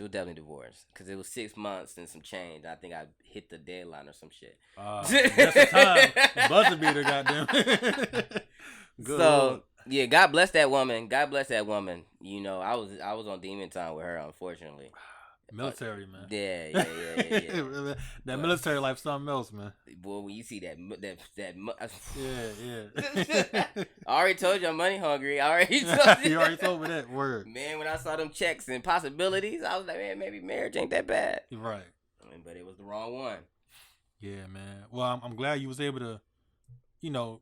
Because it was 6 months and some change. I think I hit the deadline or some shit. Just the time. Buzzer beater, goddamn. Good. So yeah, God bless that woman. You know, I was on demon time with her, unfortunately. Military, man. Yeah. That military life, something else, man. Boy, when you see that yeah. I already told you I'm money hungry. You already told me that word. Man, when I saw them checks and possibilities, I was like, man, maybe marriage ain't that bad. Right. But it was the wrong one. Yeah, man. Well, I'm glad you was able to, you know,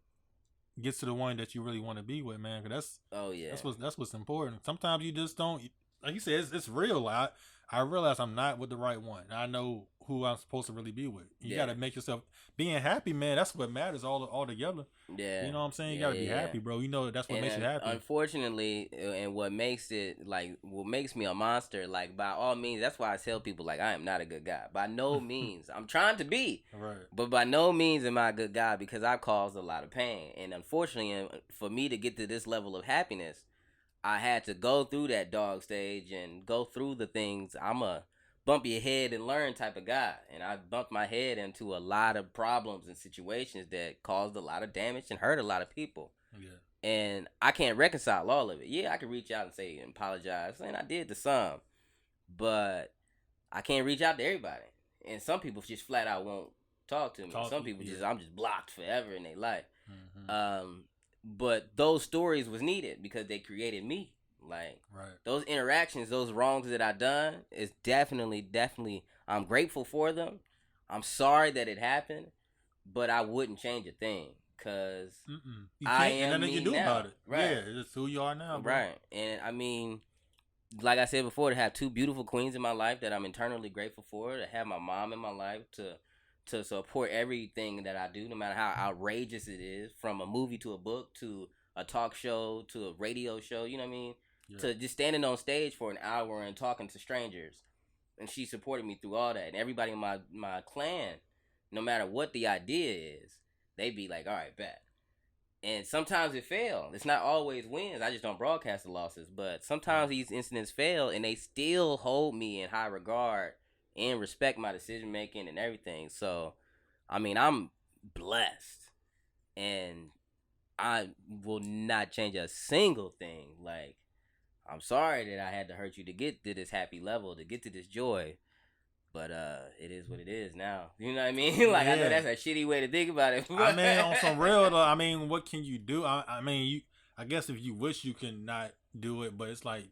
get to the one that you really want to be with, man. Cause that's what's important. Sometimes you just don't. Like you said, it's real. I realize I'm not with the right one. I know who I'm supposed to really be with. You got to make yourself being happy, man. That's what matters all together. Yeah. You know what I'm saying? You got to be happy, bro. You know that's what makes you happy. Unfortunately, and what makes me a monster, like by all means, that's why I tell people like I am not a good guy. By no means. I'm trying to be. Right. But by no means am I a good guy because I've caused a lot of pain. And unfortunately, for me to get to this level of happiness, I had to go through that dog stage and go through the things. I'm a bump your head and learn type of guy. And I bumped my head into a lot of problems and situations that caused a lot of damage and hurt a lot of people. Yeah. And I can't reconcile all of it. Yeah, I can reach out and say and apologize. And I did to some. But I can't reach out to everybody. And some people just flat out won't talk to me. Some people I'm just blocked forever in their life. Mm-hmm. But those stories was needed because they created me. Like those interactions, those wrongs that I done is definitely, I'm grateful for them. I'm sorry that it happened, but I wouldn't change a thing because I am me now. About it. Right. Yeah, it's who you are now. Bro. Right. And I mean, like I said before, to have two beautiful queens in my life that I'm internally grateful for, to have my mom in my life, to support everything that I do, no matter how outrageous it is, from a movie to a book to a talk show to a radio show, you know what I mean? Yeah. To just standing on stage for an hour and talking to strangers. And she supported me through all that. And everybody in my clan, no matter what the idea is, they be like, all right, bet. And sometimes it fails. It's not always wins. I just don't broadcast the losses. But sometimes these incidents fail and they still hold me in high regard and respect my decision making and everything. So, I mean, I'm blessed, and I will not change a single thing. Like, I'm sorry that I had to hurt you to get to this happy level, to get to this joy. But it is what it is now. You know what I mean? Like, I know that's a shitty way to think about it. I mean, on some real though, I mean, what can you do? I mean, I guess if you wish you can not do it, but it's like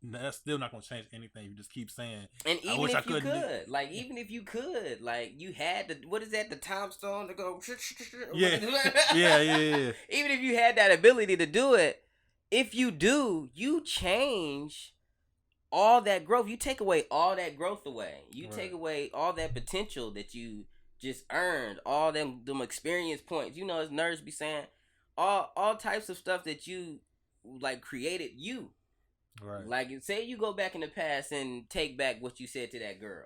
that's still not gonna change anything. You just keep saying. And even if you could, like, even if you could, like, you had the, what is that, the time stone to go. Yeah. yeah. Even if you had that ability to do it, if you do, you change all that growth. You take away all that growth away. You take away all that potential that you just earned, all them experience points. You know, as nerds be saying, all types of stuff that you, like, created you. Right. Like, say you go back in the past and take back what you said to that girl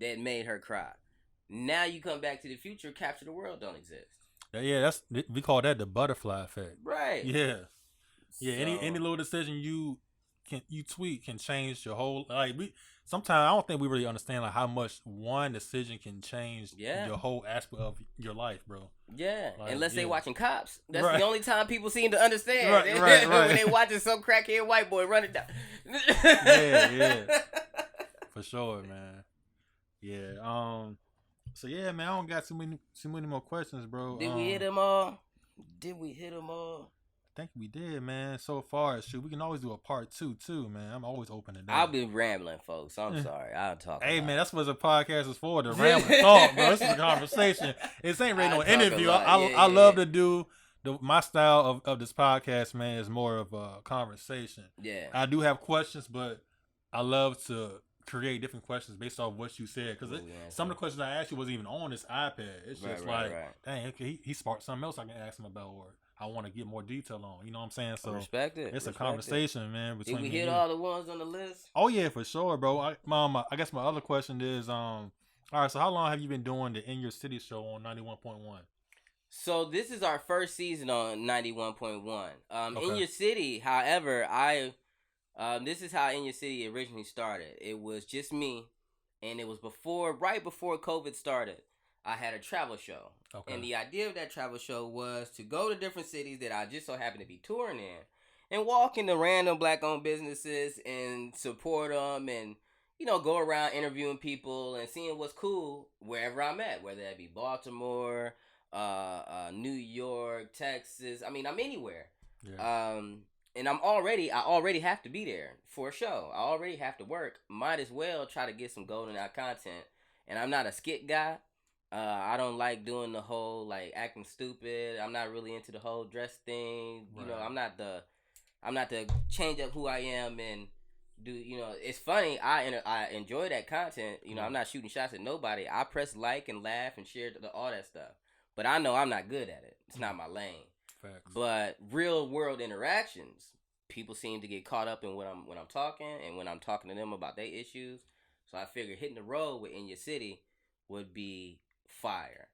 that made her cry. Now you come back to the future, capture the world don't exist. Yeah, we call that the butterfly effect. Right. Yeah. Yeah. So, any little decision you tweak can change your whole, like, sometimes I don't think we really understand like how much one decision can change your whole aspect of your life, bro. Yeah, like, unless they watching Cops. That's the only time people seem to understand. Right. When they watching some crackhead white boy running down. yeah. For sure, man. Yeah. So yeah, man, I don't got too many more questions, bro. Did we hit them all? I think we did, man. So far, we can always do a part 2 too, man. I'm always open to that. I've been rambling, folks. I'm sorry. I'll talk. Hey, man, that's what the podcast is for. The rambling talk, bro. This is a conversation. This ain't really no interview. I love to do my style of this podcast, man. Is more of a conversation. Yeah. I do have questions, but I love to create different questions based off what you said, because some of the questions I asked you wasn't even on this iPad. It's just dang, he sparked something else I can ask him about, or I want to get more detail on. You know what I'm saying? So respect it. It's a conversation, man. Did we hit all the ones on the list? Oh yeah, for sure, bro. I guess my other question is, all right. So how long have you been doing the In Your City show on 91.1? So this is our first season on 91.1. Okay. In Your City, however, this is how In Your City originally started. It was just me, and it was right before COVID started. I had a travel show. Okay. And the idea of that travel show was to go to different cities that I just so happened to be touring in and walk into random black-owned businesses and support them and, you know, go around interviewing people and seeing what's cool wherever I'm at, whether that be Baltimore, New York, Texas. I mean, I'm anywhere. Yeah. And I already have to be there for a show. I already have to work. Might as well try to get some golden out content. And I'm not a skit guy. I don't like doing the whole, like, acting stupid. I'm not really into the whole dress thing. Right. You know, I'm not the change up who I am and do, you know, it's funny. I enjoy that content. You know, I'm not shooting shots at nobody. I press like and laugh and share all that stuff. But I know I'm not good at it. It's not my lane. Facts. But real world interactions, people seem to get caught up in when I'm talking and when I'm talking to them about their issues. So I figured hitting the road with In Your City would be fire.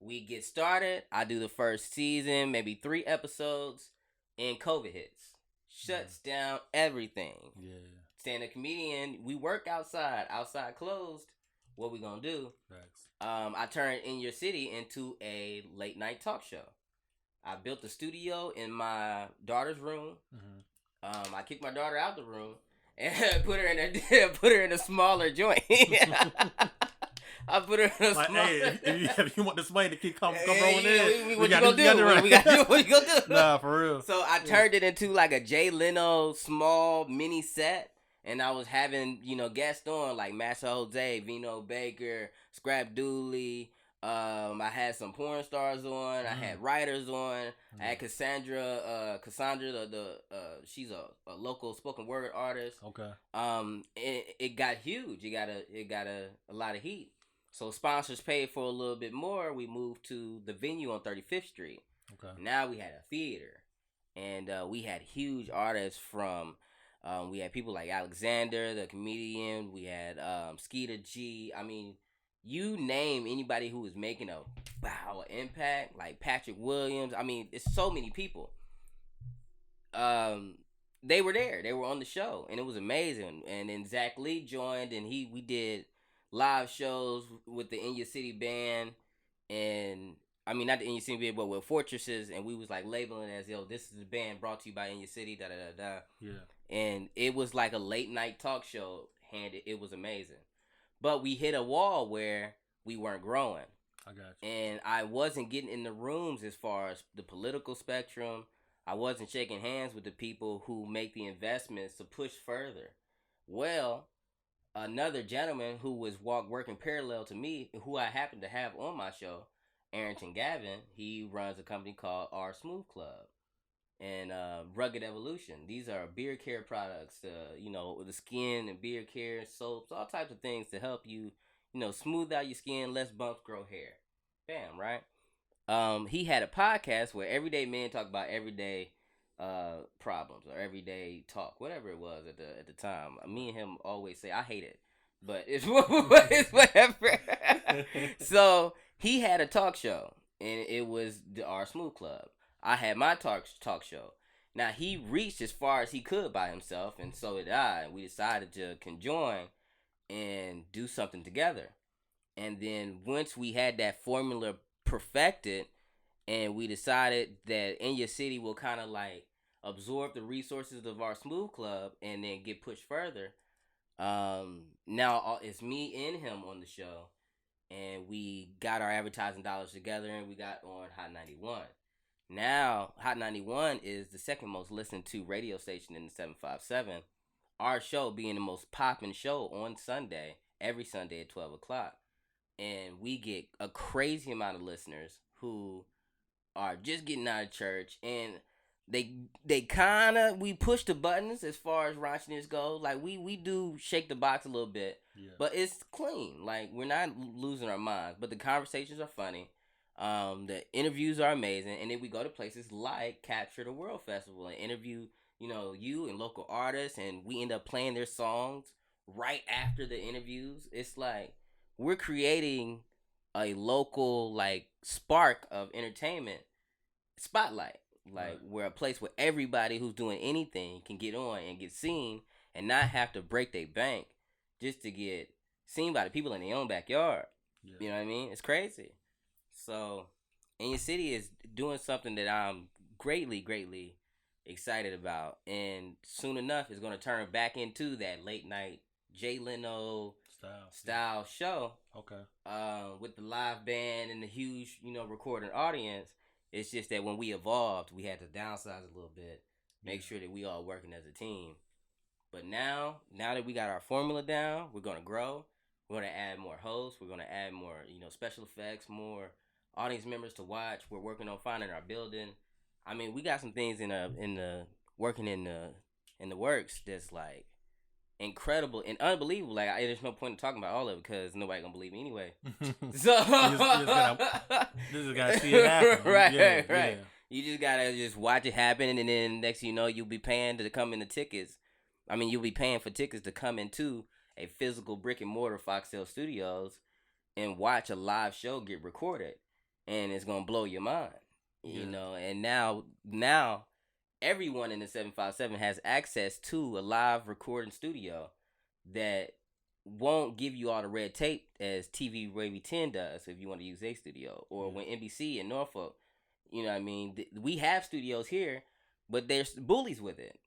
We get started. I do the first season, maybe 3 episodes, and COVID hits. Shuts down everything. Yeah. Stand-up comedian, we work outside closed. What we gonna do? Thanks. I turned In Your City into a late night talk show. I built a studio in my daughter's room. Mm-hmm. I kicked my daughter out the room and put her in a smaller joint. I put her in a smaller. Hey, if you want this money to keep come rolling in, what you gonna do? What you gonna do? Nah, for real. So I turned it into like a Jay Leno small mini set. And I was having, you know, guests on like Master Jose, Vino Baker, Scrap Dooley. I had some porn stars on. I had writers on. I had Cassandra, she's a local spoken word artist. Okay. It got huge. It got a lot of heat. So sponsors paid for a little bit more. We moved to the venue on 35th Street. Okay. Now we had a theater, and we had huge artists from. We had people like Alexander, the comedian. We had Skeeter G. I mean, you name anybody who was making a impact, like Patrick Williams. I mean, it's so many people. They were there. They were on the show, and it was amazing. And then Zach Lee joined, and we did live shows with the In Your City band, and I mean not the In Your City band, but with Fortresses, and we was like labeling it as, yo, this is the band brought to you by In Your City, da da da da. Yeah. And it was like a late night talk show. It was amazing, but we hit a wall where we weren't growing. I got you. And I wasn't getting in the rooms as far as the political spectrum. I wasn't shaking hands with the people who make the investments to push further. Well, another gentleman who was working parallel to me, who I happened to have on my show, Arrington Gavin, he runs a company called Our Smooth Club and Rugged Evolution. These are beard care products, the skin and beard care, soaps, all types of things to help you, smooth out your skin, less bumps, grow hair. Bam, right? He had a podcast where everyday men talk about everyday problems or everyday talk, whatever it was at the time. Me and him always say, I hate it, but it's whatever. So he had a talk show, and it was Our Smooth Club. I had my talk show. Now he reached as far as he could by himself, and so did I. And we decided to conjoin and do something together. And then once we had that formula perfected, and we decided that In Your City will kind of like absorb the resources of Our Smooth Club and then get pushed further. Now it's me and him on the show, and we got our advertising dollars together, and we got on Hot 91. Now Hot 91 is the second most listened to radio station in the 757. Our show being the most popping show on Sunday, every Sunday at 12 o'clock. And we get a crazy amount of listeners who are just getting out of church, and they kind of, we push the buttons as far as raunchiness goes. Like we do shake the box a little bit, but it's clean. Like we're not losing our minds, but the conversations are funny. The interviews are amazing, and then we go to places like Capture the World Festival and interview, you and local artists, and we end up playing their songs right after the interviews. It's like we're creating a local like spark of entertainment spotlight, like where a place where everybody who's doing anything can get on and get seen and not have to break their bank just to get seen by the people in their own backyard. You know what I mean? It's crazy. So In Your City is doing something that I'm greatly excited about, and soon enough it's going to turn back into that late night Jay Leno style show. Okay. With the live band and the huge, recording audience. It's just that when we evolved, we had to downsize a little bit, make sure that we all working as a team. But now that we got our formula down, we're going to grow. We're going to add more hosts. We're going to add more, special effects, more audience members to watch. We're working on finding our building. I mean, we got some things in the works that's like incredible and unbelievable. Like there's no point in talking about all of it because nobody gonna believe me anyway. So you just gotta see it happen. Right. Yeah. You just gotta just watch it happen, and then next thing you know, you'll be paying to come in the tickets. I mean, you'll be paying for tickets to come into a physical brick and mortar Foxxtale Studios and watch a live show get recorded, and it's gonna blow your mind. And now everyone in the 757 has access to a live recording studio that won't give you all the red tape as TV Wavy 10 does if you want to use a studio, or when NBC in Norfolk, we have studios here, but there's bullies with it.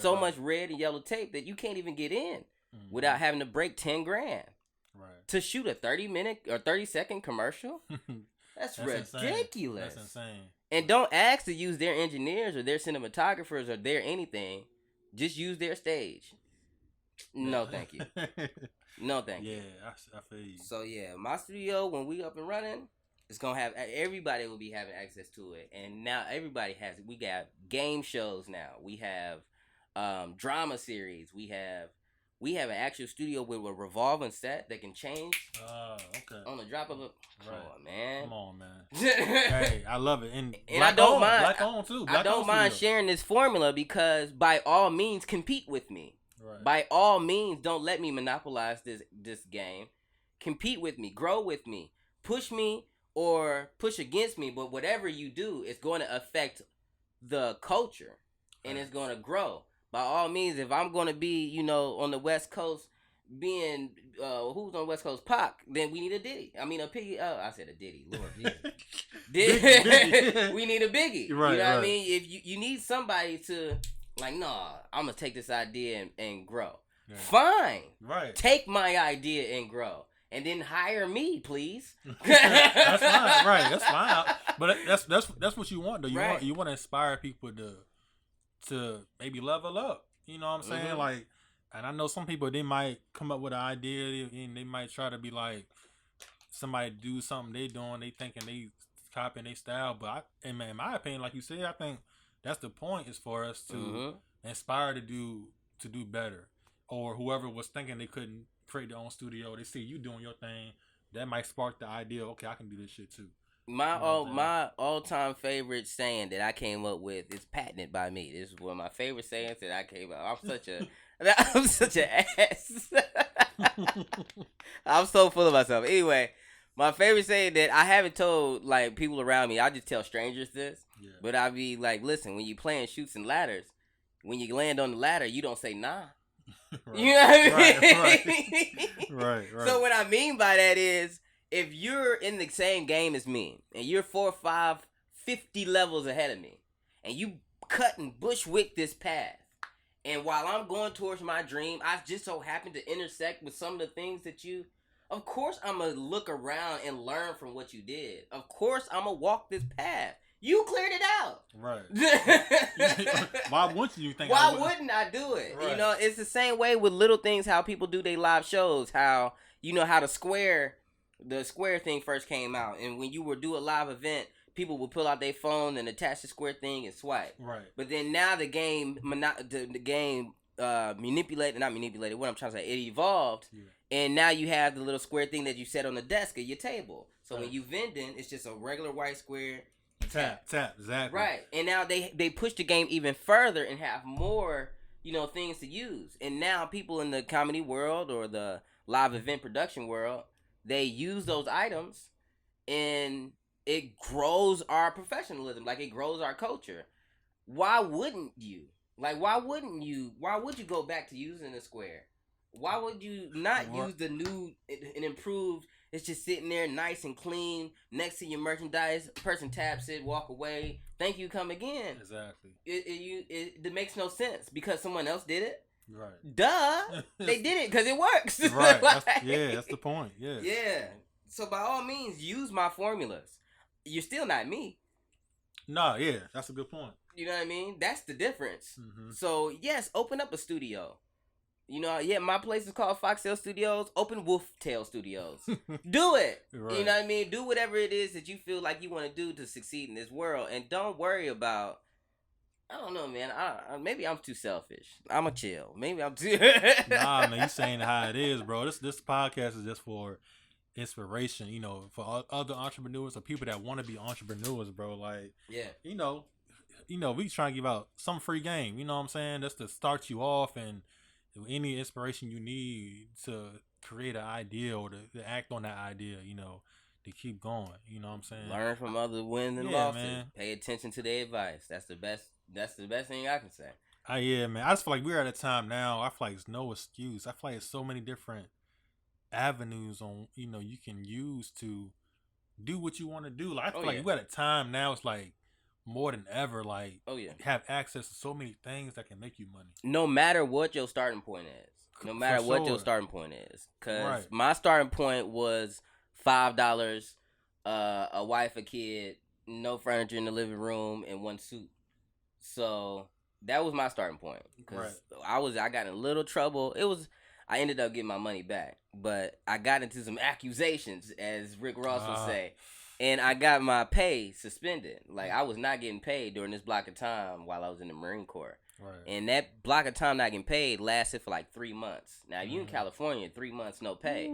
Much red and yellow tape that you can't even get in without having to break $10,000 to shoot a 30-minute or 30-second commercial. That's ridiculous. That's insane. And don't ask to use their engineers or their cinematographers or their anything. Just use their stage. No, thank you. No, thank you. Yeah, I feel you. So, my studio, when we up and running, it's going to have, everybody will be having access to it. And now everybody has it. We got game shows now. We have drama series. We have an actual studio with a revolving set that can change on the drop of a... Come on, man. Hey, I love it. And I don't mind. Black on too. I don't mind sharing this formula because by all means, compete with me. Right. By all means, don't let me monopolize this game. Compete with me. Grow with me. Push me or push against me. But whatever you do, it's going to affect the culture. And it's going to grow. By all means, if I'm going to be, on the West Coast being who's on West Coast, Pac, then we need a Diddy. I mean a Piggy. Oh, I said a Diddy. Lord Jesus. We need a Biggie. Right, you know what right. I mean? If you need somebody to like, nah, I'm gonna take this idea and grow. Yeah. Fine. Right. Take my idea and grow. And then hire me, please. That's fine, right? That's fine. But that's what you want, though. You want to inspire people to maybe level up. You know what I'm saying? Mm-hmm. Like, and I know some people, they might come up with an idea and they might try to be like somebody do something they doing, they thinking they copying their style. But in my opinion, like you said, I think that's the point, is for us to inspire to do better. Or whoever was thinking they couldn't create their own studio, they see you doing your thing, that might spark the idea, okay, I can do this shit too. My all-time favorite saying that I came up with is patented by me. This is one of my favorite sayings that I came up. I'm such an ass. I'm so full of myself. Anyway, my favorite saying that I haven't told like people around me, I just tell strangers this. Yeah. But I be like, listen, when you playing Chutes and Ladders, when you land on the ladder, you don't say nah. Right. You know what I mean? Right. So what I mean by that is, if you're in the same game as me, and you're 4, 5, 50 levels ahead of me, and you cut and bushwick this path, and while I'm going towards my dream, I just so happen to intersect with some of the things that you, of course I'm going to look around and learn from what you did. Of course I'm going to walk this path. You cleared it out. Right. Why wouldn't you think Why wouldn't I do it? Right. You know, it's the same way with little things, how people do their live shows, how, you know, how the square thing first came out. And when you would do a live event, people would pull out their phone and attach the square thing and swipe. Right. But then now the game, manipulated, what I'm trying to say, it evolved. Yeah. And now you have the little square thing that you set on the desk at your table. So when you vending, it's just a regular white square. Tap, exactly. Right. And now they push the game even further and have more, you know, things to use. And now people in the comedy world or the live event production world, they use those items and it grows our professionalism. Like, it grows our culture. Why wouldn't you? Like, why would you go back to using the square? Why would you not use the new and improved? It's just sitting there nice and clean next to your merchandise. Person taps it, walk away. Thank you, come again. Exactly. It makes no sense because someone else did it. Right. Duh. They did it because it works. Right. That's the point. Yeah. Yeah. So by all means, use my formulas. You're still not me. No, yeah. That's a good point. You know what I mean? That's the difference. Mm-hmm. So, yes, open up a studio. You know, yeah, my place is called Foxxtale Studios. Open Wolftail Studios. Do it. Right. You know what I mean? Do whatever it is that you feel like you want to do to succeed in this world. And don't worry about, I don't know, man. Maybe I'm too selfish. I'm a chill. Maybe I'm too... Nah, man, you saying how it is, bro. This podcast is just for inspiration, you know, for other entrepreneurs or people that want to be entrepreneurs, bro. Like, yeah, you know, we trying to give out some free game. You know what I'm saying? That's to start you off, and any inspiration you need to create an idea or to act on that idea, you know, to keep going. You know what I'm saying? Learn from other wins and losses. Man. Pay attention to their advice. That's the best thing I can say. Yeah, man. I just feel like we're at a time now. I feel like it's no excuse. I feel like there's so many different avenues on, you know, you can use to do what you want to do. Like, I feel like we're at a time now. It's like more than ever, like, have access to so many things that can make you money. No matter what your starting point is. Because my starting point was $5, a wife, a kid, no furniture in the living room, and one suit. So that was my starting point. Because I got in a little trouble. I ended up getting my money back. But I got into some accusations, as Rick Ross would say. And I got my pay suspended. Like, I was not getting paid during this block of time while I was in the Marine Corps. Right. And that block of time not getting paid lasted for like 3 months. Now, if you in California, 3 months no pay,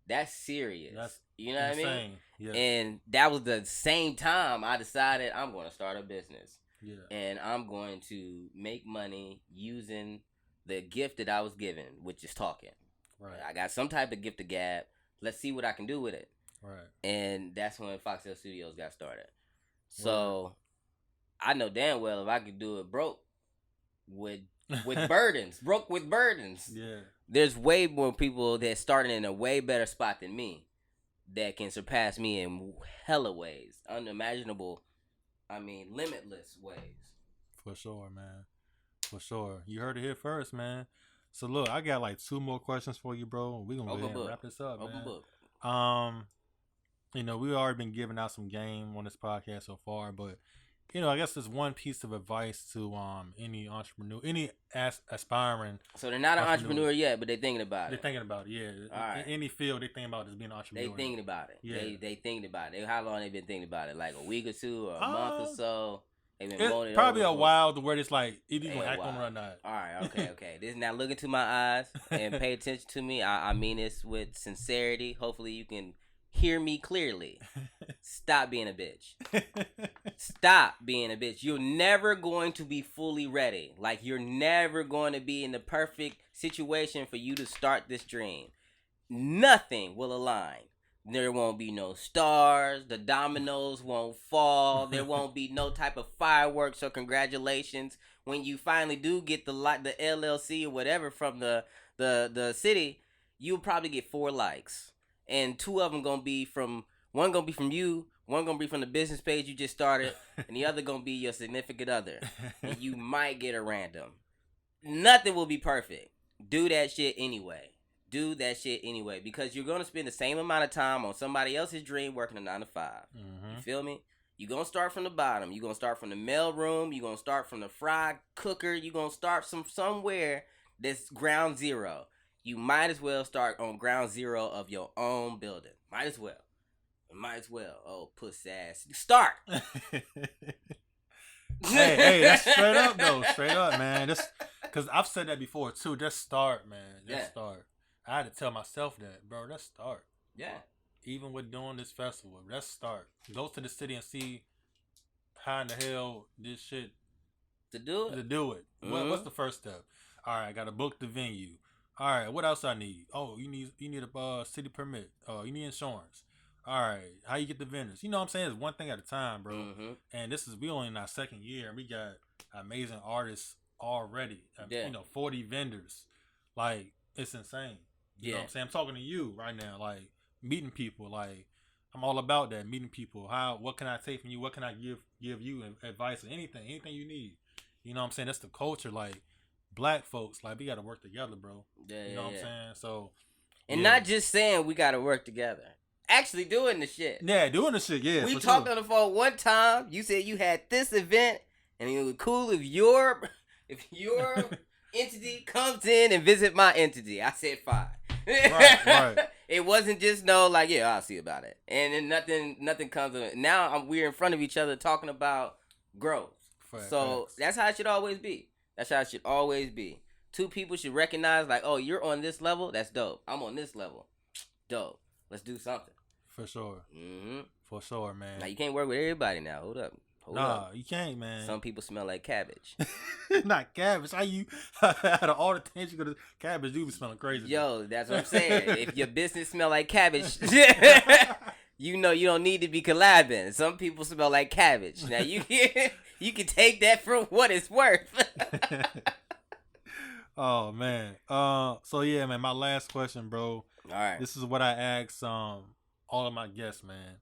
that's serious. You know insane. What I mean? Yeah. And that was the same time I decided I'm going to start a business. Yeah. And I'm going to make money using the gift that I was given, which is talking. Right. I got some type of gift of gab. Let's see what I can do with it. Right. And that's when Foxxtale Studios got started. So I know damn well if I could do it broke with with burdens, broke with burdens. Yeah. There's way more people that started in a way better spot than me that can surpass me in hella ways, unimaginable. I mean, limitless ways. For sure, man. For sure. You heard it here first, man. So look, I got like 2 more questions for you, bro. We gonna go ahead and wrap this up, Open man. book. We already been giving out some game on this podcast so far, but I guess there's one piece of advice to any entrepreneur, any aspiring. So they're not an entrepreneur yet, but they're thinking about it. They're thinking about it, yeah. All right. In any field, they think about it as being an entrepreneur. They thinking about it. Yeah. They thinking about it. How long they been thinking about it? Like a week or two, or a month or so. It's probably a while to where it's like either you gonna act on it or not. All right, okay. This now look into my eyes and pay attention to me. I mean this with sincerity. Hopefully you can hear me clearly. Stop being a bitch. Stop being a bitch. You're never going to be fully ready. Like you're never going to be in the perfect situation for you to start this dream. Nothing will align. There won't be no stars. The dominoes won't fall. There won't be no type of fireworks or congratulations when you finally do get the LLC or whatever from the city. You'll probably get 4 likes, and 2 of them gonna be from one gonna be from you, one gonna be from the business page you just started, and the other gonna be your significant other. And you might get a random. Nothing will be perfect. Do that shit anyway. Because you're going to spend the same amount of time on somebody else's dream working a 9 to 5. Mm-hmm. You feel me? You're going to start from the bottom. You're going to start from the mail room. You're going to start from the fry cooker. You're going to start somewhere that's ground zero. You might as well start on ground zero of your own building. Might as well. Oh, puss ass. Start. hey, that's straight up, though. Straight up, man. Because I've said that before, too. Just start, man. Start. I had to tell myself that, bro. Let's start. Yeah. Even with doing this festival, let's start. Go to the city and see how in the hell this shit to do it. Mm-hmm. What's the first step? All right, I gotta book the venue. All right, what else I need? Oh, you need a city permit. You need insurance. All right, how you get the vendors? You know what I'm saying? It's one thing at a time, bro. Mm-hmm. And we only in our 2nd year, and we got amazing artists already. 40 vendors. Like, it's insane. You know what I'm saying? I'm talking to you right now, like meeting people. Like, I'm all about that, meeting people. What can I take from you? What can I give you advice or anything you need? You know what I'm saying? That's the culture. Like, black folks, like, we got to work together, bro. You know what I'm saying? So, and not just saying we got to work together. Actually doing the shit. Yeah, doing the shit. Yeah. We talked on the phone one time. You said you had this event, and it would be cool if your entity comes in and visit my entity. I said fine. Right. It wasn't just I'll see about it, and then nothing comes of it. Now we're in front of each other talking about growth. Facts. That's how it should always be. 2 people should recognize, like, oh, you're on this level. That's dope. I'm on this level. Dope. Let's do something. For sure. Mm-hmm. For sure, man. Now you can't work with everybody now. Hold up. You can't, man. Some people smell like cabbage. Not cabbage. How you out of all the things you go to cabbage, you be smelling crazy. Yo, that's what I'm saying. If your business smell like cabbage, you don't need to be collabing. Some people smell like cabbage. Now you can take that for what it's worth. Oh man. So yeah, man. My last question, bro. All right. This is what I ask all of my guests, man.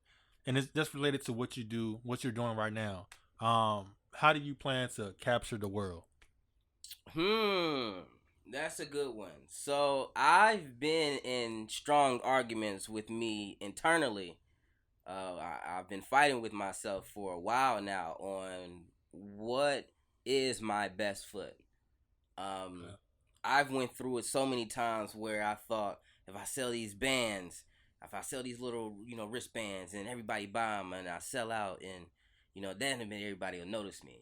And it's just related to what you do, what you're doing right now. How do you plan to capture the world? That's a good one. So I've been in strong arguments with me internally. I've been fighting with myself for a while now on what is my best foot. I've went through it so many times where I thought, if I sell these bands, if I sell these little, wristbands and everybody buy them and I sell out and, then everybody will notice me.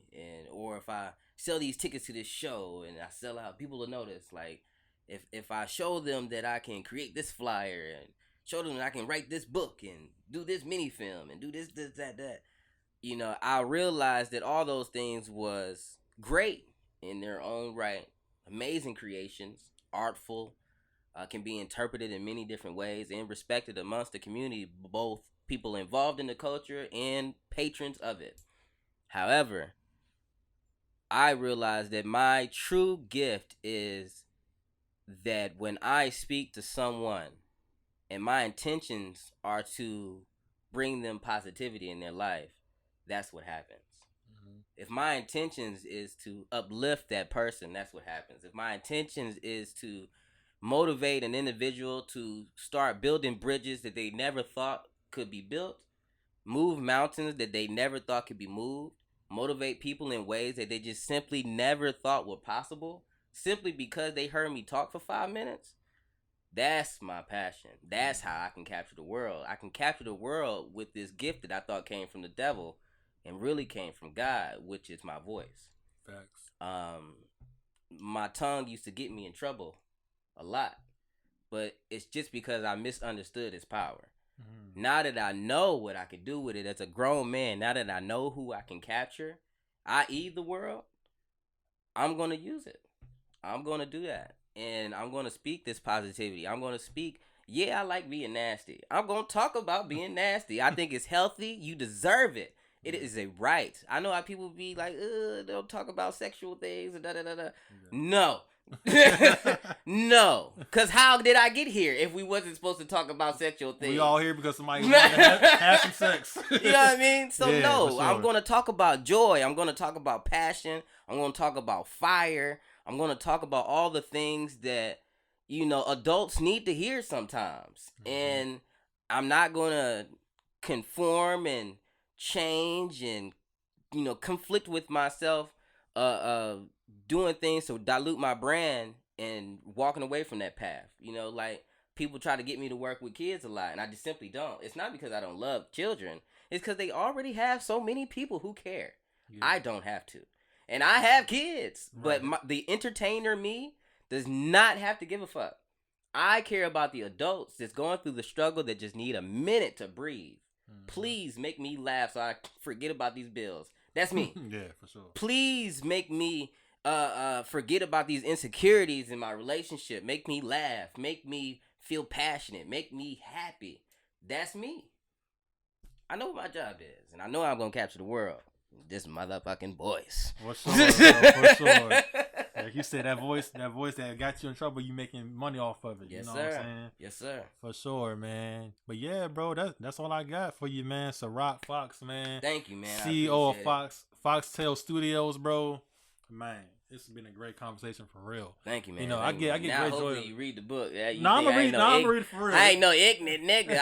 Or if I sell these tickets to this show and I sell out, people will notice. Like, if I show them that I can create this flyer and show them that I can write this book and do this mini film and do this, that. I realized that all those things was great in their own right. Amazing creations, artful, can be interpreted in many different ways and respected amongst the community, both people involved in the culture and patrons of it. However, I realized that my true gift is that when I speak to someone and my intentions are to bring them positivity in their life, that's what happens. Mm-hmm. If my intentions is to uplift that person, that's what happens. If my intentions is to motivate an individual to start building bridges that they never thought could be built, move mountains that they never thought could be moved, motivate people in ways that they just simply never thought were possible, simply because they heard me talk for 5 minutes, that's my passion. That's how I can capture the world. I can capture the world with this gift that I thought came from the devil and really came from God, which is my voice. Facts. My tongue used to get me in trouble a lot, but it's just because I misunderstood its power. Mm-hmm. Now that I know what I can do with it as a grown man, now that I know who I can capture, i.e. the world, I'm going to use it. I'm going to do that. And I'm going to speak this positivity. I'm going to speak, I like being nasty. I'm going to talk about being nasty. I think it's healthy. You deserve it. It is a right. I know how people be like, they'll talk about sexual things and da-da-da-da. No. No. Because how did I get here if we wasn't supposed to talk about sexual things? We all here because somebody wanted to have some sex. You know what I mean? So no, sure. I'm going to talk about joy. I'm going to talk about passion. I'm going to talk about fire. I'm going to talk about all the things that, adults need to hear sometimes. Mm-hmm. And I'm not going to conform and change and, conflict with myself, doing things to dilute my brand and walking away from that path. Like people try to get me to work with kids a lot, and I just simply don't. It's not because I don't love children. It's because they already have so many people who care. Yeah. I don't have to. And I have kids, right. But the entertainer me does not have to give a fuck. I care about the adults that's going through the struggle that just need a minute to breathe. Mm-hmm. Please make me laugh so I forget about these bills. That's me. Yeah, for sure. Please make me forget about these insecurities in my relationship. Make me laugh. Make me feel passionate. Make me happy. That's me. I know what my job is, and I know I'm going to capture the world. This motherfucking voice. For sure, for sure. Like you said, that voice that got you in trouble, you making money off of it. Yes, you know sir. What I'm saying? Yes, sir. For sure, man. But yeah, bro, that's all I got for you, man. SyRok Foxx, man. Thank you, man. CEO of Foxxtale Studios, bro. Man, this has been a great conversation for real. Thank you, man. I get now, great joy. You read the book. Yeah, I'm gonna read it for real. I ain't no ignorant nigga.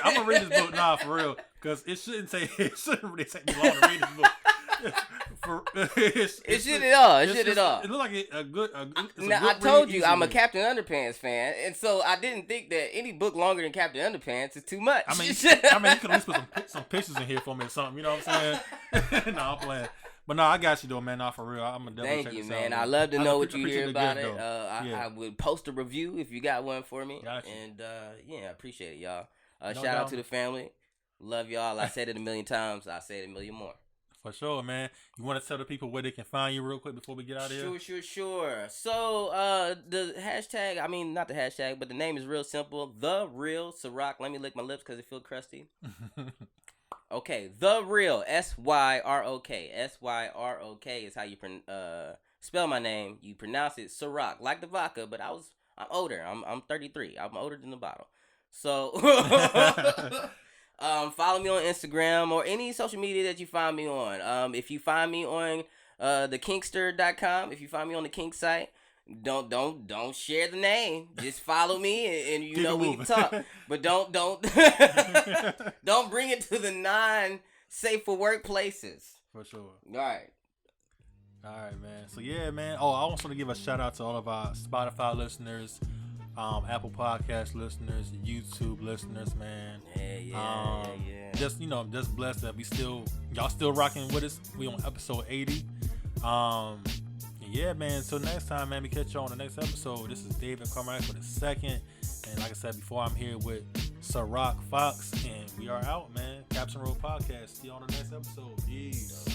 I'm gonna read this book now for real, because it shouldn't really take me long to read this book. It should at all. It should at all. It look like a good. Now I told you I'm a Captain Underpants fan, and so I didn't think that any book longer than Captain Underpants is too much. I mean, you could at least put some pictures in here for me or something. You know what I'm saying? No, I'm playing. But no, I got you though, man. Not for real. I'm gonna definitely check this out. Thank you, man. I love to know what you hear about it. I would post a review if you got one for me. Gotcha. And I appreciate it, y'all. Shout out to the family. Love y'all. I said it a million times. I say it a million more. For sure, man. You want to tell the people where they can find you real quick before we get out of here? Sure. So, the hashtag, not the hashtag, but the name is real simple. The Real SyRok. Let me lick my lips because it feels crusty. Okay, The Real, SyRok. SyRok is how you spell my name. You pronounce it SyRok, like the vodka, but I'm older. I'm 33. I'm older than the bottle. So, follow me on Instagram or any social media that you find me on. If you find me on thekinkster.com, if you find me on the Kink site, don't share the name. Just follow me and we can talk. But don't don't bring it to the non-safe for work places. For sure. All right, man. So yeah, man. Oh, I also want to give a shout out to all of our Spotify listeners, Apple Podcast listeners, YouTube listeners, man. Yeah. Just just blessed that y'all still rocking with us. We on episode 80. Yeah, man. So next time, man, we catch you on the next episode. This is David Carmichael II. And like I said before, I'm here with SyRok Foxx. And we are out, man. Caption Road Podcast. See you on the next episode. Peace.